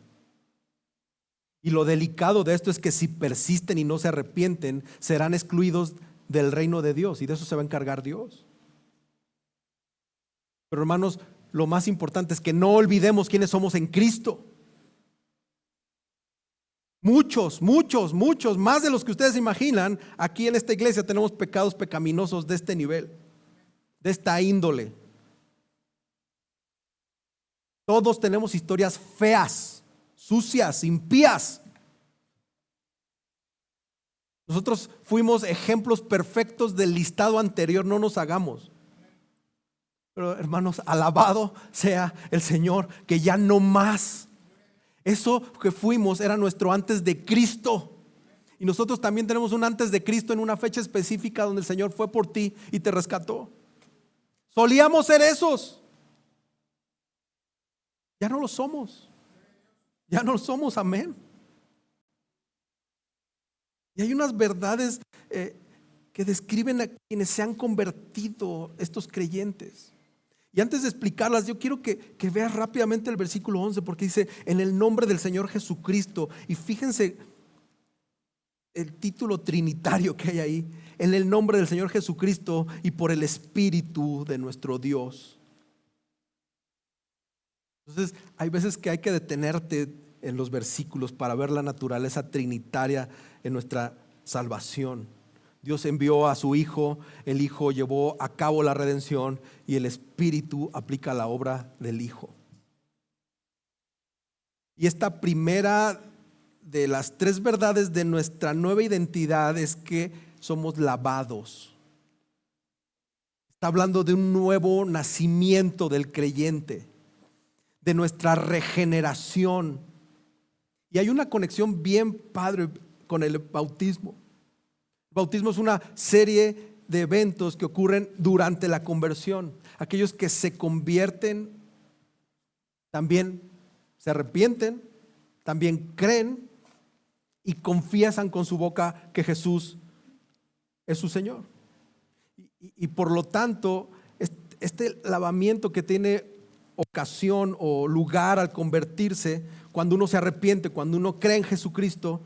Y lo delicado de esto es que si persisten y no se arrepienten, serán excluidos del reino de Dios, y de eso se va a encargar Dios. Pero hermanos, lo más importante es que no olvidemos quiénes somos en Cristo. Muchos, más de los que ustedes imaginan, aquí en esta iglesia tenemos pecados pecaminosos de este nivel, de esta índole. Todos tenemos historias feas, sucias, impías. Nosotros fuimos ejemplos perfectos del listado anterior, no nos hagamos. Pero hermanos, alabado sea el Señor, que ya no más. Eso que fuimos era nuestro antes de Cristo. Y nosotros también tenemos un antes de Cristo en una fecha específica donde el Señor fue por ti y te rescató. Solíamos ser esos. Ya no lo somos. Ya no lo somos, amén. Y hay unas verdades que describen a quienes se han convertido estos creyentes. Y antes de explicarlas, yo quiero que veas rápidamente el versículo 11, porque dice: en el nombre del Señor Jesucristo. Y fíjense el título trinitario que hay ahí: en el nombre del Señor Jesucristo y por el Espíritu de nuestro Dios. Entonces, hay veces que hay que detenerte en los versículos para ver la naturaleza trinitaria en nuestra salvación. Dios envió a su Hijo, el Hijo llevó a cabo la redención y el Espíritu aplica la obra del Hijo. Y esta primera de las tres verdades de nuestra nueva identidad es que somos lavados. Está hablando de un nuevo nacimiento del creyente, de nuestra regeneración. Y hay una conexión bien padre con el bautismo. El bautismo es una serie de eventos que ocurren durante la conversión. Aquellos que se convierten también se arrepienten, también creen y confiesan con su boca que Jesús es su Señor. Y por lo tanto, este lavamiento que tiene ocasión o lugar al convertirse, cuando uno se arrepiente, cuando uno cree en Jesucristo,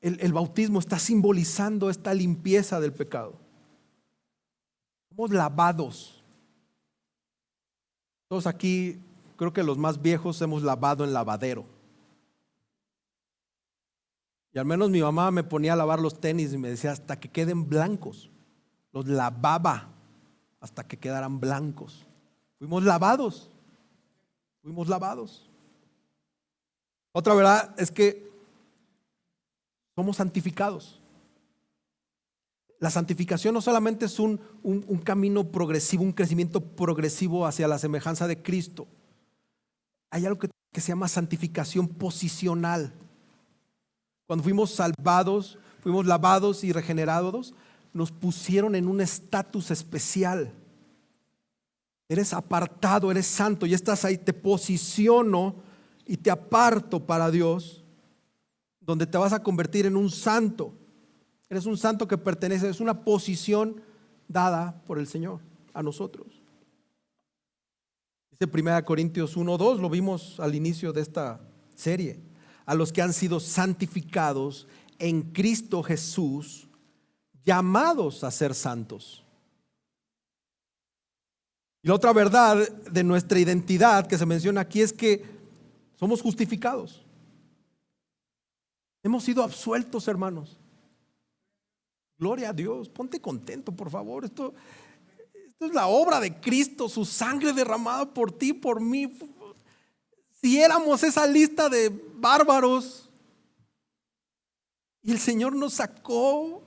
el bautismo está simbolizando esta limpieza del pecado. Somos lavados. Todos aquí, creo que los más viejos hemos lavado en lavadero. Y al menos mi mamá me ponía a lavar los tenis y me decía hasta que queden blancos. Los lavaba hasta que quedaran blancos. Fuimos lavados. Fuimos lavados. Otra verdad es que somos santificados. La santificación no solamente es un camino progresivo, un crecimiento progresivo hacia la semejanza de Cristo. Hay algo que se llama santificación posicional. Cuando fuimos salvados, fuimos lavados y regenerados, nos pusieron en un estatus especial. Eres apartado, eres santo y estás ahí. Te posiciono y te aparto para Dios, donde te vas a convertir en un santo. Eres un santo que pertenece, es una posición dada por el Señor a nosotros. Dice 1 Corintios 1:2, lo vimos al inicio de esta serie. A los que han sido santificados en Cristo Jesús, llamados a ser santos. Y la otra verdad de nuestra identidad que se menciona aquí es que somos justificados. Hemos sido absueltos, hermanos. Gloria a Dios, ponte contento, por favor. Esto es la obra de Cristo, su sangre derramada por ti, por mí. Si éramos esa lista de bárbaros y el Señor nos sacó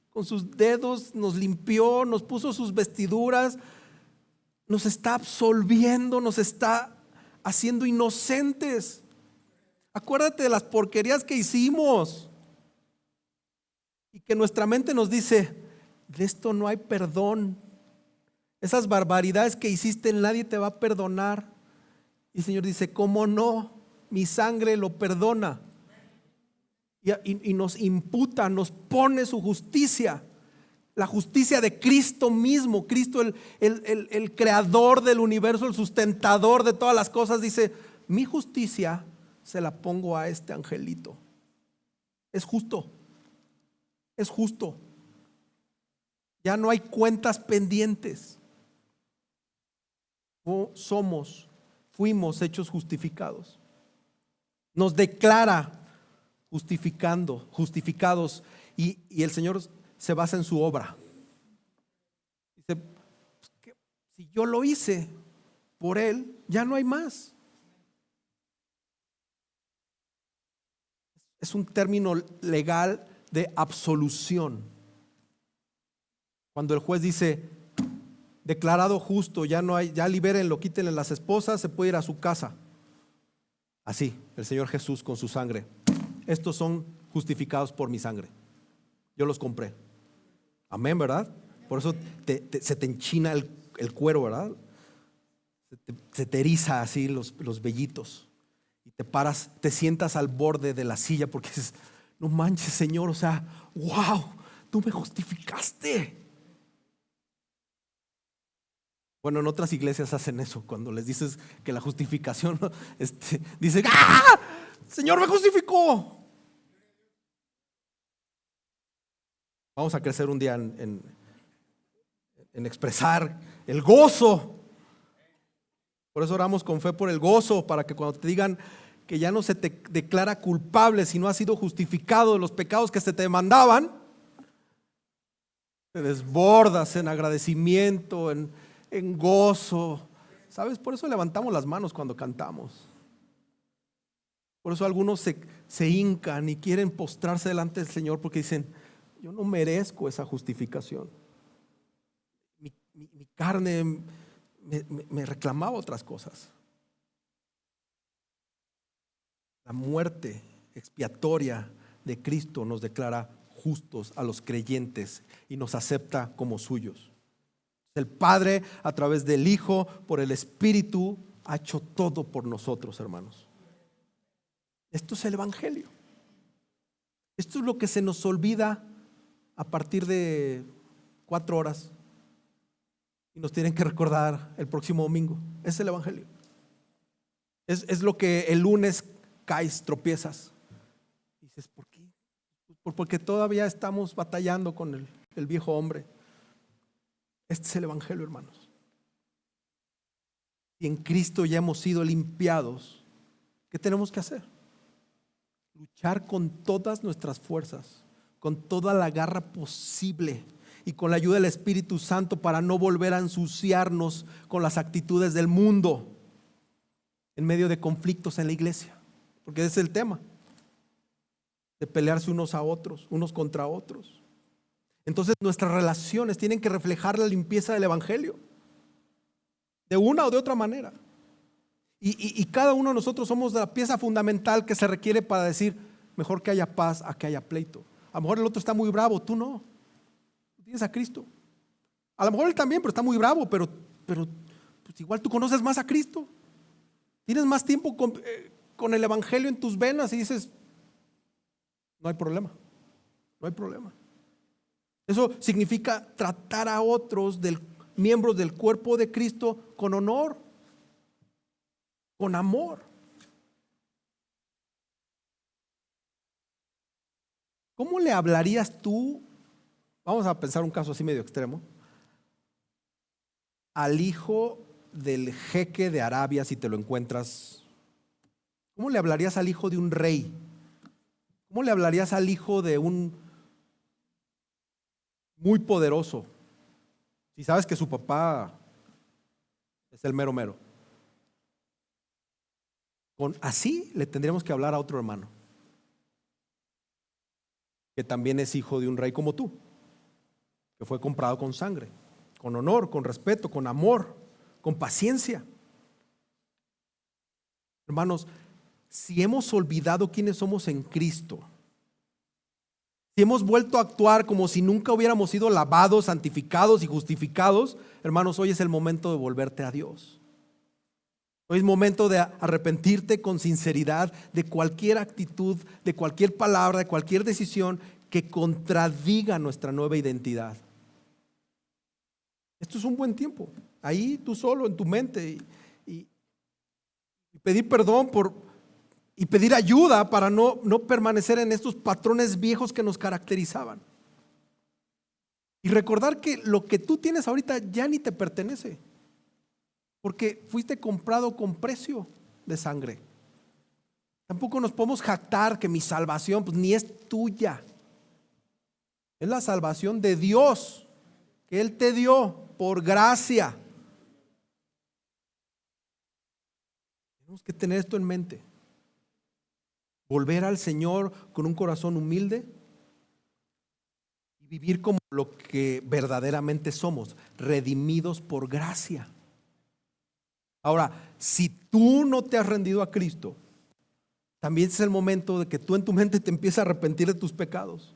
con sus dedos, nos limpió, nos puso sus vestiduras, nos está absolviendo, nos está haciendo inocentes. Acuérdate de las porquerías que hicimos y que nuestra mente nos dice: de esto no hay perdón. Esas barbaridades que hiciste, nadie te va a perdonar. Y el Señor dice: ¿cómo no? Mi sangre lo perdona. Y nos imputa, nos pone su justicia. La justicia de Cristo mismo. Cristo, el creador del universo, el sustentador de todas las cosas, dice: mi justicia se la pongo a este angelito. Es justo. Es justo. Ya no hay cuentas pendientes. Fuimos hechos justificados. Nos declara justificados y el Señor se basa en su obra. Dice: si yo lo hice por Él, ya no hay más. Es un término legal de absolución. Cuando el juez dice: declarado justo, ya no hay, ya libérenlo, quítenle las esposas, se puede ir a su casa. Así, el Señor Jesús con su sangre: estos son justificados por mi sangre. Yo los compré. Amén, ¿verdad? Por eso se te enchina el cuero, ¿verdad? Se te eriza así los vellitos. Y te paras, te sientas al borde de la silla porque dices: no manches, Señor, o sea, wow, tú me justificaste. Bueno, en otras iglesias hacen eso. Cuando les dices que la justificación, dicen: ¡ah! Señor me justificó. Vamos a crecer un día en expresar el gozo. Por eso oramos con fe por el gozo, para que cuando te digan que ya no se te declara culpable, si no has sido justificado de los pecados que se te demandaban, te desbordas en agradecimiento, en gozo. ¿Sabes? Por eso levantamos las manos cuando cantamos. Por eso algunos se hincan y quieren postrarse delante del Señor porque dicen: yo no merezco esa justificación. Mi carne me reclamaba otras cosas. La muerte expiatoria de Cristo nos declara justos a los creyentes y nos acepta como suyos. El Padre, a través del Hijo, por el Espíritu, ha hecho todo por nosotros, hermanos. Esto es el Evangelio. Esto es lo que se nos olvida a partir de 4 horas y nos tienen que recordar el próximo domingo. Es el Evangelio. Es lo que el lunes caes, tropiezas. Y dices: ¿por qué? Porque todavía estamos batallando con el viejo hombre. Este es el Evangelio, hermanos. Y en Cristo ya hemos sido limpiados. ¿Qué tenemos que hacer? luchar con todas nuestras fuerzas, con toda la garra posible y con la ayuda del Espíritu Santo para no volver a ensuciarnos con las actitudes del mundo en medio de conflictos en la iglesia, porque ese es el tema, de pelearse unos a otros, unos contra otros. Entonces nuestras relaciones tienen que reflejar la limpieza del Evangelio, de una o de otra manera. Y cada uno de nosotros somos la pieza fundamental que se requiere para decir, mejor que haya paz a que haya pleito. A lo mejor el otro está muy bravo, tú no. Tú tienes a Cristo. A lo mejor él también, pero está muy bravo, pero pues igual tú conoces más a Cristo. Tienes más tiempo con el Evangelio en tus venas y dices, no hay problema, no hay problema. Eso significa tratar a otros miembros del cuerpo de Cristo con honor, con amor. ¿Cómo le hablarías tú? Vamos a pensar un caso así medio extremo. Al hijo del jeque de Arabia, si te lo encuentras. ¿Cómo le hablarías al hijo de un rey? ¿Cómo le hablarías al hijo de un muy poderoso? Si sabes que su papá es el mero mero. Así le tendríamos que hablar a otro hermano, que también es hijo de un rey como tú, que fue comprado con sangre, con honor, con respeto, con amor, con paciencia. Hermanos, si hemos olvidado quiénes somos en Cristo, si hemos vuelto a actuar como si nunca hubiéramos sido lavados, santificados y justificados, hermanos, hoy es el momento de volverte a Dios. Hoy es momento de arrepentirte con sinceridad de cualquier actitud, de cualquier palabra, de cualquier decisión que contradiga nuestra nueva identidad. Esto es un buen tiempo, ahí tú solo en tu mente y pedir perdón y pedir ayuda para no permanecer en estos patrones viejos que nos caracterizaban. Y recordar que lo que tú tienes ahorita ya ni te pertenece, porque fuiste comprado con precio de sangre. Tampoco nos podemos jactar que mi salvación pues ni es tuya. Es la salvación de Dios que Él te dio por gracia. Tenemos que tener esto en mente. Volver al Señor con un corazón humilde y vivir como lo que verdaderamente somos, redimidos por gracia. Ahora, si tú no te has rendido a Cristo, también es el momento de que tú en tu mente te empieces a arrepentir de tus pecados,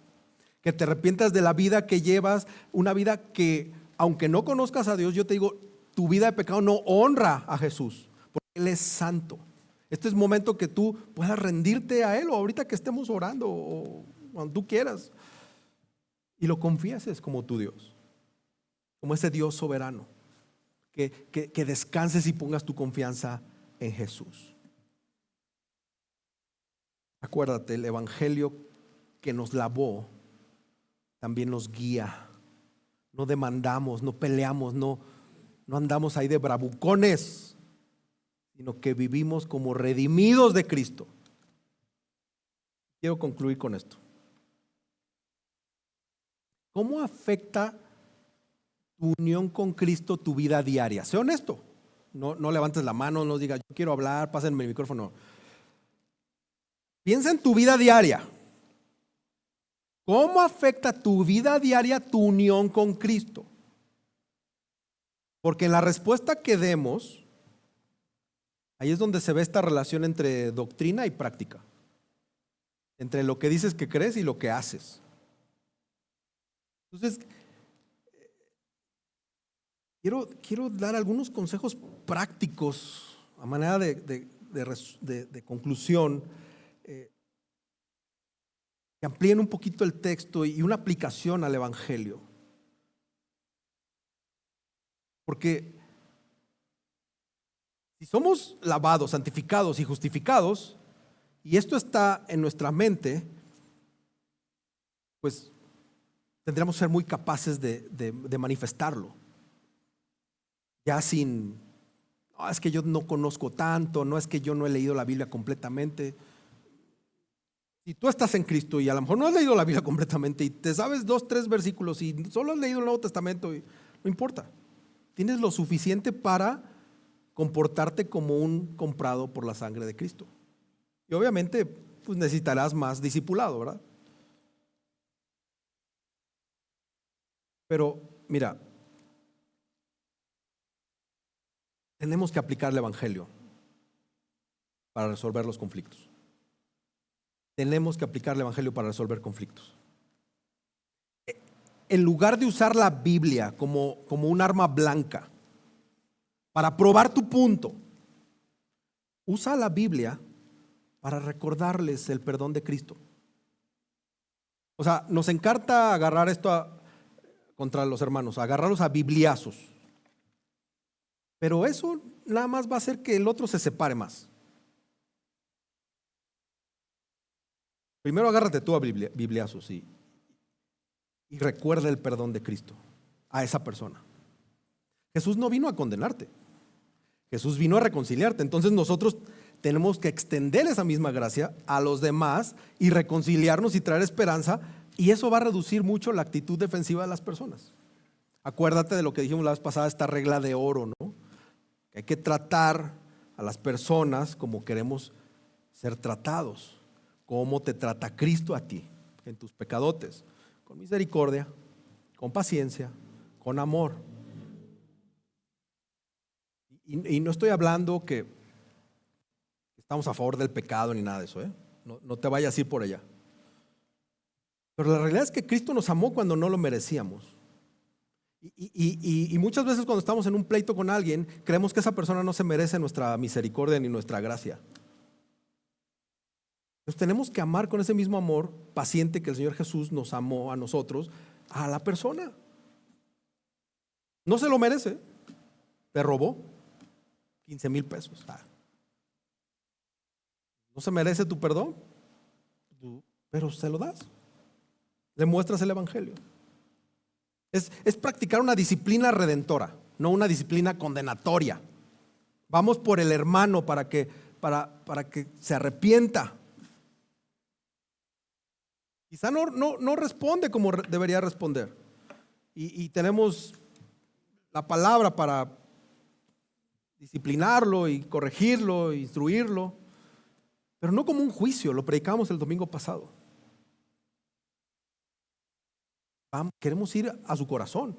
que te arrepientas de la vida que llevas, una vida que, aunque no conozcas a Dios, yo te digo, tu vida de pecado no honra a Jesús, porque Él es santo. Este es el momento que tú puedas rendirte a Él, o ahorita que estemos orando, o cuando tú quieras, y lo confieses como tu Dios, como ese Dios soberano. Que descanses y pongas tu confianza en Jesús. Acuérdate, el Evangelio que nos lavó también nos guía. No demandamos, no peleamos, no andamos ahí de bravucones, sino que vivimos como redimidos de Cristo. Quiero concluir con esto. ¿Cómo afecta tu unión con Cristo tu vida diaria? Sé honesto. No levantes la mano, no digas yo quiero hablar, pásenme el micrófono. Piensa en tu vida diaria. ¿Cómo afecta tu vida diaria tu unión con Cristo? Porque en la respuesta que demos, ahí es donde se ve esta relación entre doctrina y práctica, entre lo que dices que crees y lo que haces. Entonces, quiero dar algunos consejos prácticos a manera de conclusión, que amplíen un poquito el texto y una aplicación al Evangelio. Porque si somos lavados, santificados y justificados, y esto está en nuestra mente, pues tendríamos que ser muy capaces de manifestarlo. Ya sin, no, es que yo no conozco tanto, no es que yo no he leído la Biblia completamente. Si tú estás en Cristo y a lo mejor no has leído la Biblia completamente y te sabes 2, 3 versículos y solo has leído el Nuevo Testamento, no importa. Tienes lo suficiente para comportarte como un comprado por la sangre de Cristo. Y obviamente pues necesitarás más discipulado, ¿verdad? Pero mira, tenemos que aplicar el Evangelio para resolver los conflictos. Tenemos que aplicar el Evangelio para resolver conflictos. En lugar de usar la Biblia como un arma blanca para probar tu punto, usa la Biblia para recordarles el perdón de Cristo. O sea, nos encanta agarrar esto contra los hermanos, agarrarlos a bibliazos. Pero eso nada más va a hacer que el otro se separe más. Primero agárrate tú a bibliazos y recuerda el perdón de Cristo a esa persona. Jesús no vino a condenarte. Jesús vino a reconciliarte. Entonces nosotros tenemos que extender esa misma gracia a los demás y reconciliarnos y traer esperanza, y eso va a reducir mucho la actitud defensiva de las personas. Acuérdate de lo que dijimos la vez pasada, esta regla de oro, ¿no? Que hay que tratar a las personas como queremos ser tratados. ¿Cómo te trata Cristo a ti en tus pecadotes? Con misericordia, con paciencia, con amor. Y no estoy hablando que estamos a favor del pecado ni nada de eso, ¿eh? No te vayas a ir por allá. Pero la realidad es que Cristo nos amó cuando no lo merecíamos. Y muchas veces cuando estamos en un pleito con alguien, creemos que esa persona no se merece nuestra misericordia ni nuestra gracia. Entonces tenemos que amar con ese mismo amor paciente que el Señor Jesús nos amó a nosotros, a la persona. No se lo merece. Te robó 15,000 pesos. No se merece tu perdón, pero se lo das. Le muestras el Evangelio. Es practicar una disciplina redentora, no una disciplina condenatoria. Vamos por el hermano para que se arrepienta. Quizá no responde como debería responder. Y tenemos la palabra para disciplinarlo y corregirlo, instruirlo, pero no como un juicio. Lo predicamos el domingo pasado. Queremos ir a su corazón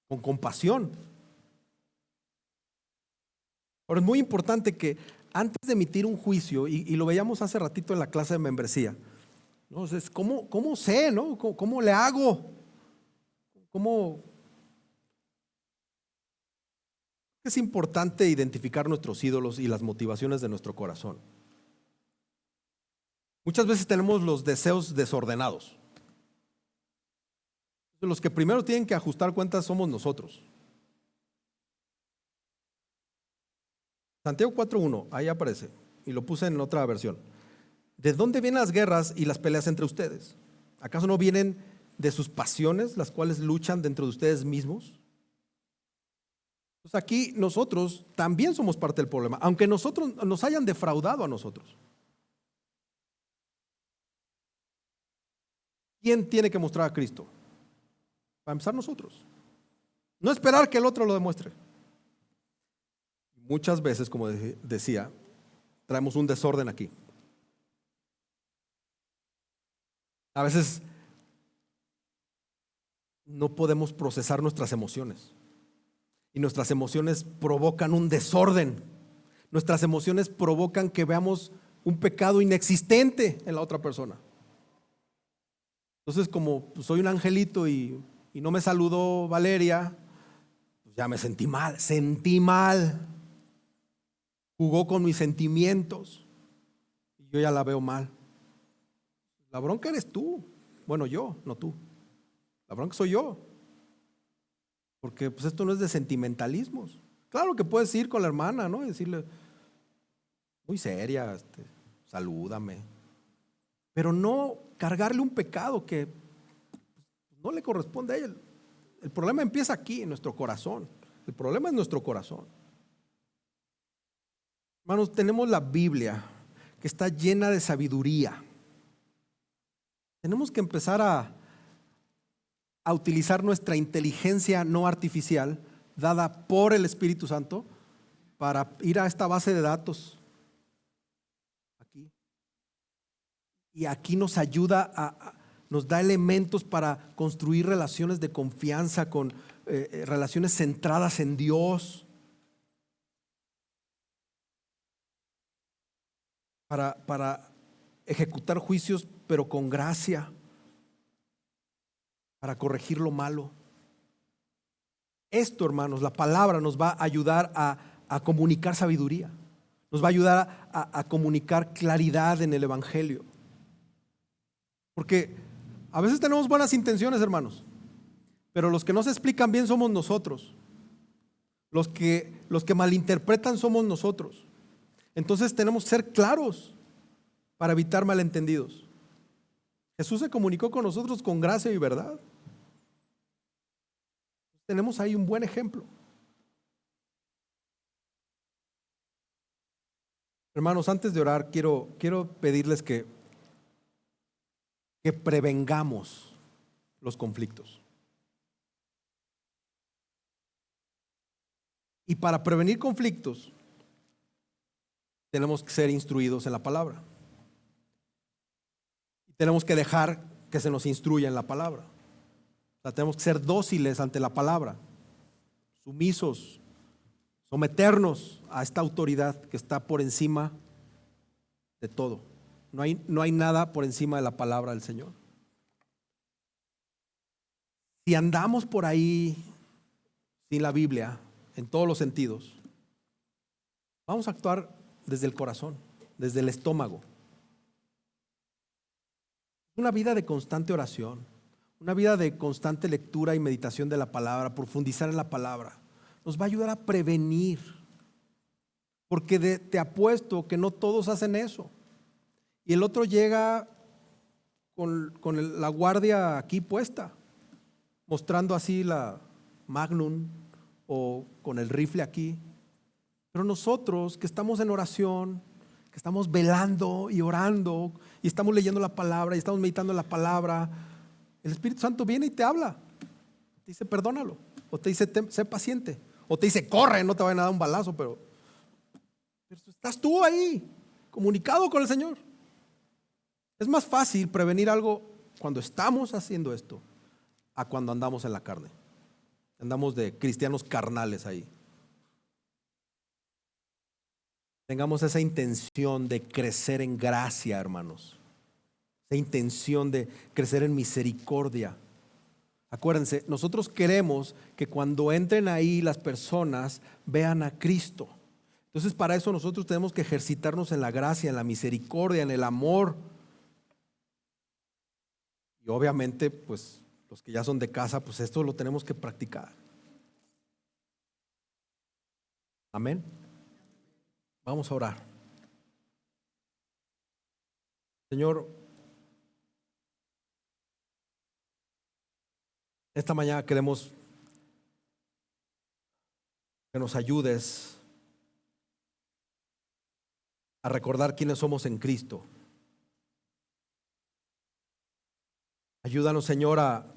con compasión. Ahora es muy importante que antes de emitir un juicio, y lo veíamos hace ratito en la clase de membresía, entonces, ¿cómo sé, no? ¿Cómo le hago? Es importante identificar nuestros ídolos y las motivaciones de nuestro corazón. Muchas veces tenemos los deseos desordenados. Los que primero tienen que ajustar cuentas somos nosotros. Santiago 4:1, ahí aparece, y lo puse en otra versión. ¿De dónde vienen las guerras y las peleas entre ustedes? ¿Acaso no vienen de sus pasiones, las cuales luchan dentro de ustedes mismos? Pues aquí nosotros también somos parte del problema, aunque nosotros nos hayan defraudado a nosotros. ¿Quién tiene que mostrar a Cristo? Para empezar nosotros. No esperar que el otro lo demuestre. Muchas veces, como decía, traemos un desorden aquí. A veces no podemos procesar nuestras emociones. Y nuestras emociones provocan un desorden. Nuestras emociones provocan que veamos un pecado inexistente en la otra persona. Entonces, como soy un angelito y no me saludó Valeria, pues ya me sentí mal. Jugó con mis sentimientos y yo ya la veo mal. La bronca eres tú. Bueno, yo, no tú. La bronca soy yo. Porque pues esto no es de sentimentalismos. Claro que puedes ir con la hermana, ¿no? Y decirle, muy seria, salúdame. Pero no cargarle un pecado que no le corresponde a ella. El problema empieza aquí, en nuestro corazón. El problema es nuestro corazón. Hermanos, tenemos la Biblia que está llena de sabiduría. Tenemos que empezar a utilizar nuestra inteligencia no artificial, dada por el Espíritu Santo, para ir a esta base de datos aquí. Y aquí nos ayuda nos da elementos para construir relaciones de confianza, con relaciones centradas en Dios, para ejecutar juicios, pero con gracia, para corregir lo malo. Esto, hermanos, la palabra nos va a ayudar a comunicar sabiduría, nos va a ayudar a comunicar claridad en el Evangelio. Porque a veces tenemos buenas intenciones, hermanos, pero los que no se explican bien somos nosotros. Los que malinterpretan somos nosotros. Entonces tenemos que ser claros para evitar malentendidos. Jesús se comunicó con nosotros con gracia y verdad. Tenemos ahí un buen ejemplo. Hermanos, antes de orar, quiero pedirles que prevengamos los conflictos. Y para prevenir conflictos, tenemos que ser instruidos en la palabra. Y tenemos que dejar que se nos instruya en la palabra. O sea, tenemos que ser dóciles ante la palabra, sumisos, someternos a esta autoridad que está por encima de todo. No hay nada por encima de la palabra del Señor. Si andamos por ahí sin la Biblia, en todos los sentidos, vamos a actuar desde el corazón, desde el estómago. Una vida de constante oración, una vida de constante lectura y meditación de la palabra, profundizar en la palabra, nos va a ayudar a prevenir. Porque te apuesto que no todos hacen eso. Y el otro llega con la guardia aquí puesta, mostrando así la Magnum o con el rifle aquí. Pero nosotros que estamos en oración, que estamos velando y orando y estamos leyendo la palabra y estamos meditando en la palabra, el Espíritu Santo viene y te habla. Te dice perdónalo, o te dice sé paciente, o te dice corre, no te vayan a dar un balazo, pero estás tú ahí comunicado con el Señor. Es más fácil prevenir algo cuando estamos haciendo esto a cuando andamos en la carne. Andamos de cristianos carnales ahí. Tengamos esa intención de crecer en gracia, hermanos. Esa intención de crecer en misericordia. Acuérdense, nosotros queremos que cuando entren ahí las personas vean a Cristo. Entonces para eso nosotros tenemos que ejercitarnos en la gracia, en la misericordia, en el amor. Y obviamente, pues los que ya son de casa, pues esto lo tenemos que practicar. Amén. Vamos a orar. Señor, esta mañana queremos que nos ayudes a recordar quiénes somos en Cristo. Ayúdanos, Señor, a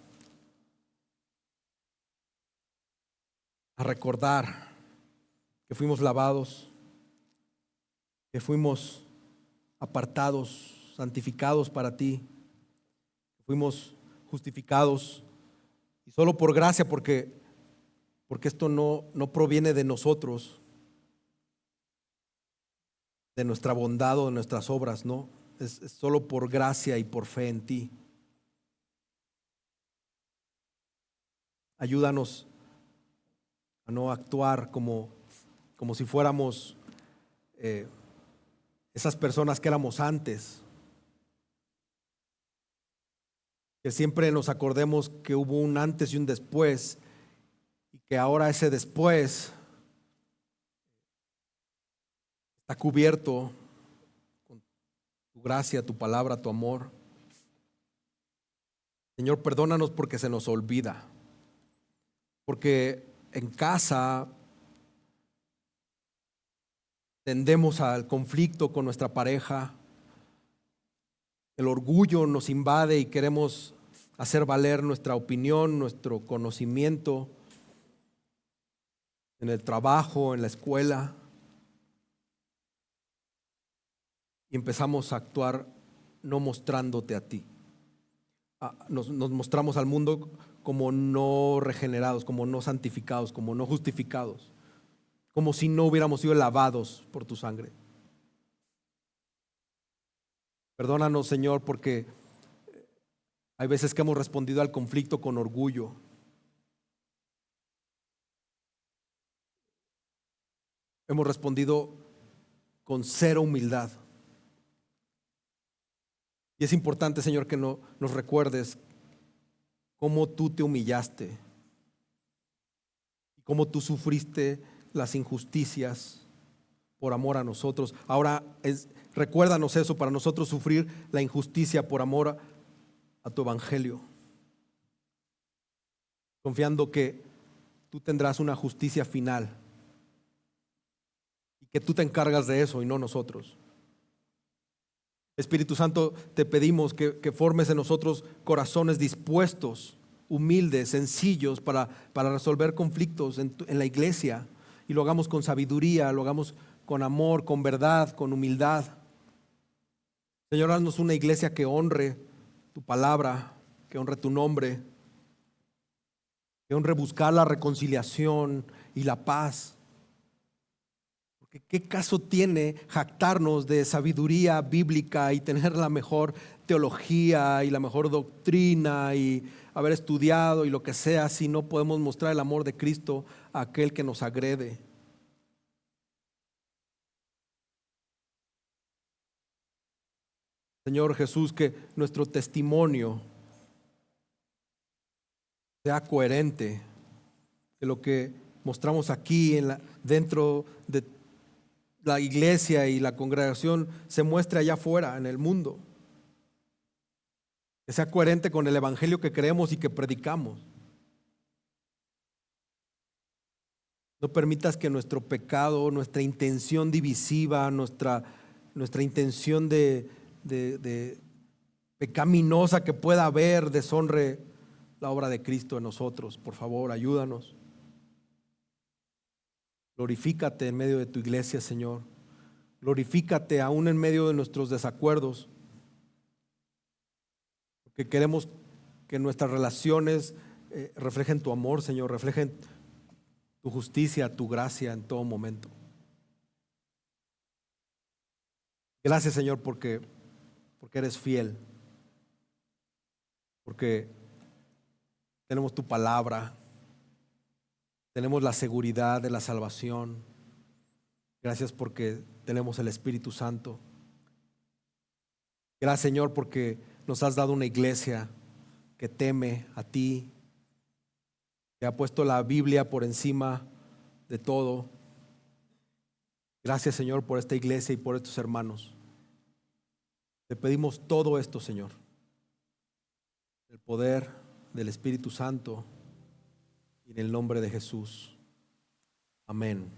recordar que fuimos lavados, que fuimos apartados, santificados para ti, que fuimos justificados y solo por gracia, porque esto no proviene de nosotros, de nuestra bondad o de nuestras obras, no, es solo por gracia y por fe en ti. Ayúdanos a no actuar como si fuéramos esas personas que éramos antes. Que siempre nos acordemos que hubo un antes y un después, y que ahora ese después está cubierto con tu gracia, tu palabra, tu amor. Señor, perdónanos porque se nos olvida. Porque en casa tendemos al conflicto con nuestra pareja, El orgullo nos invade y queremos hacer valer nuestra opinión, nuestro conocimiento en el trabajo, en la escuela. Y empezamos a actuar no mostrándote a ti. Nos mostramos al mundo como no regenerados, como no santificados, como no justificados, como si no hubiéramos sido lavados por tu sangre. Perdónanos, Señor, porque hay veces que hemos respondido al conflicto con orgullo. Hemos respondido con cero humildad. Y es importante, Señor, que nos recuerdes cómo tú te humillaste, cómo tú sufriste las injusticias por amor a nosotros. Ahora recuérdanos eso, para nosotros sufrir la injusticia por amor a tu evangelio, confiando que tú tendrás una justicia final y que tú te encargas de eso y no nosotros. Espíritu Santo, te pedimos que formes en nosotros corazones dispuestos, humildes, sencillos para resolver conflictos en la iglesia, y lo hagamos con sabiduría, lo hagamos con amor, con verdad, con humildad. Señor, haznos una iglesia que honre tu palabra, que honre tu nombre, que honre buscar la reconciliación y la paz. Porque ¿qué caso tiene jactarnos de sabiduría bíblica y tener la mejor teología y la mejor doctrina y haber estudiado y lo que sea, si no podemos mostrar el amor de Cristo a aquel que nos agrede? Señor Jesús, que nuestro testimonio sea coherente, que lo que mostramos aquí dentro de la iglesia y la congregación se muestre allá afuera en el mundo, que sea coherente con el evangelio que creemos y que predicamos. No permitas que nuestro pecado, nuestra intención divisiva, nuestra intención de pecaminosa que pueda haber, deshonre la obra de Cristo en nosotros. Por favor, ayúdanos. Glorifícate en medio de tu iglesia, Señor. Glorifícate aún en medio de nuestros desacuerdos, porque queremos que nuestras relaciones reflejen tu amor, Señor, reflejen tu justicia, tu gracia en todo momento. Gracias, Señor, porque eres fiel, porque tenemos tu palabra, tenemos la seguridad de la salvación. Gracias porque tenemos el Espíritu Santo. Gracias, Señor, porque nos has dado una iglesia que teme a ti, que ha puesto la Biblia por encima de todo. Gracias, Señor, por esta iglesia y por estos hermanos. Te pedimos todo esto, Señor, el poder del Espíritu Santo y en el nombre de Jesús. Amén.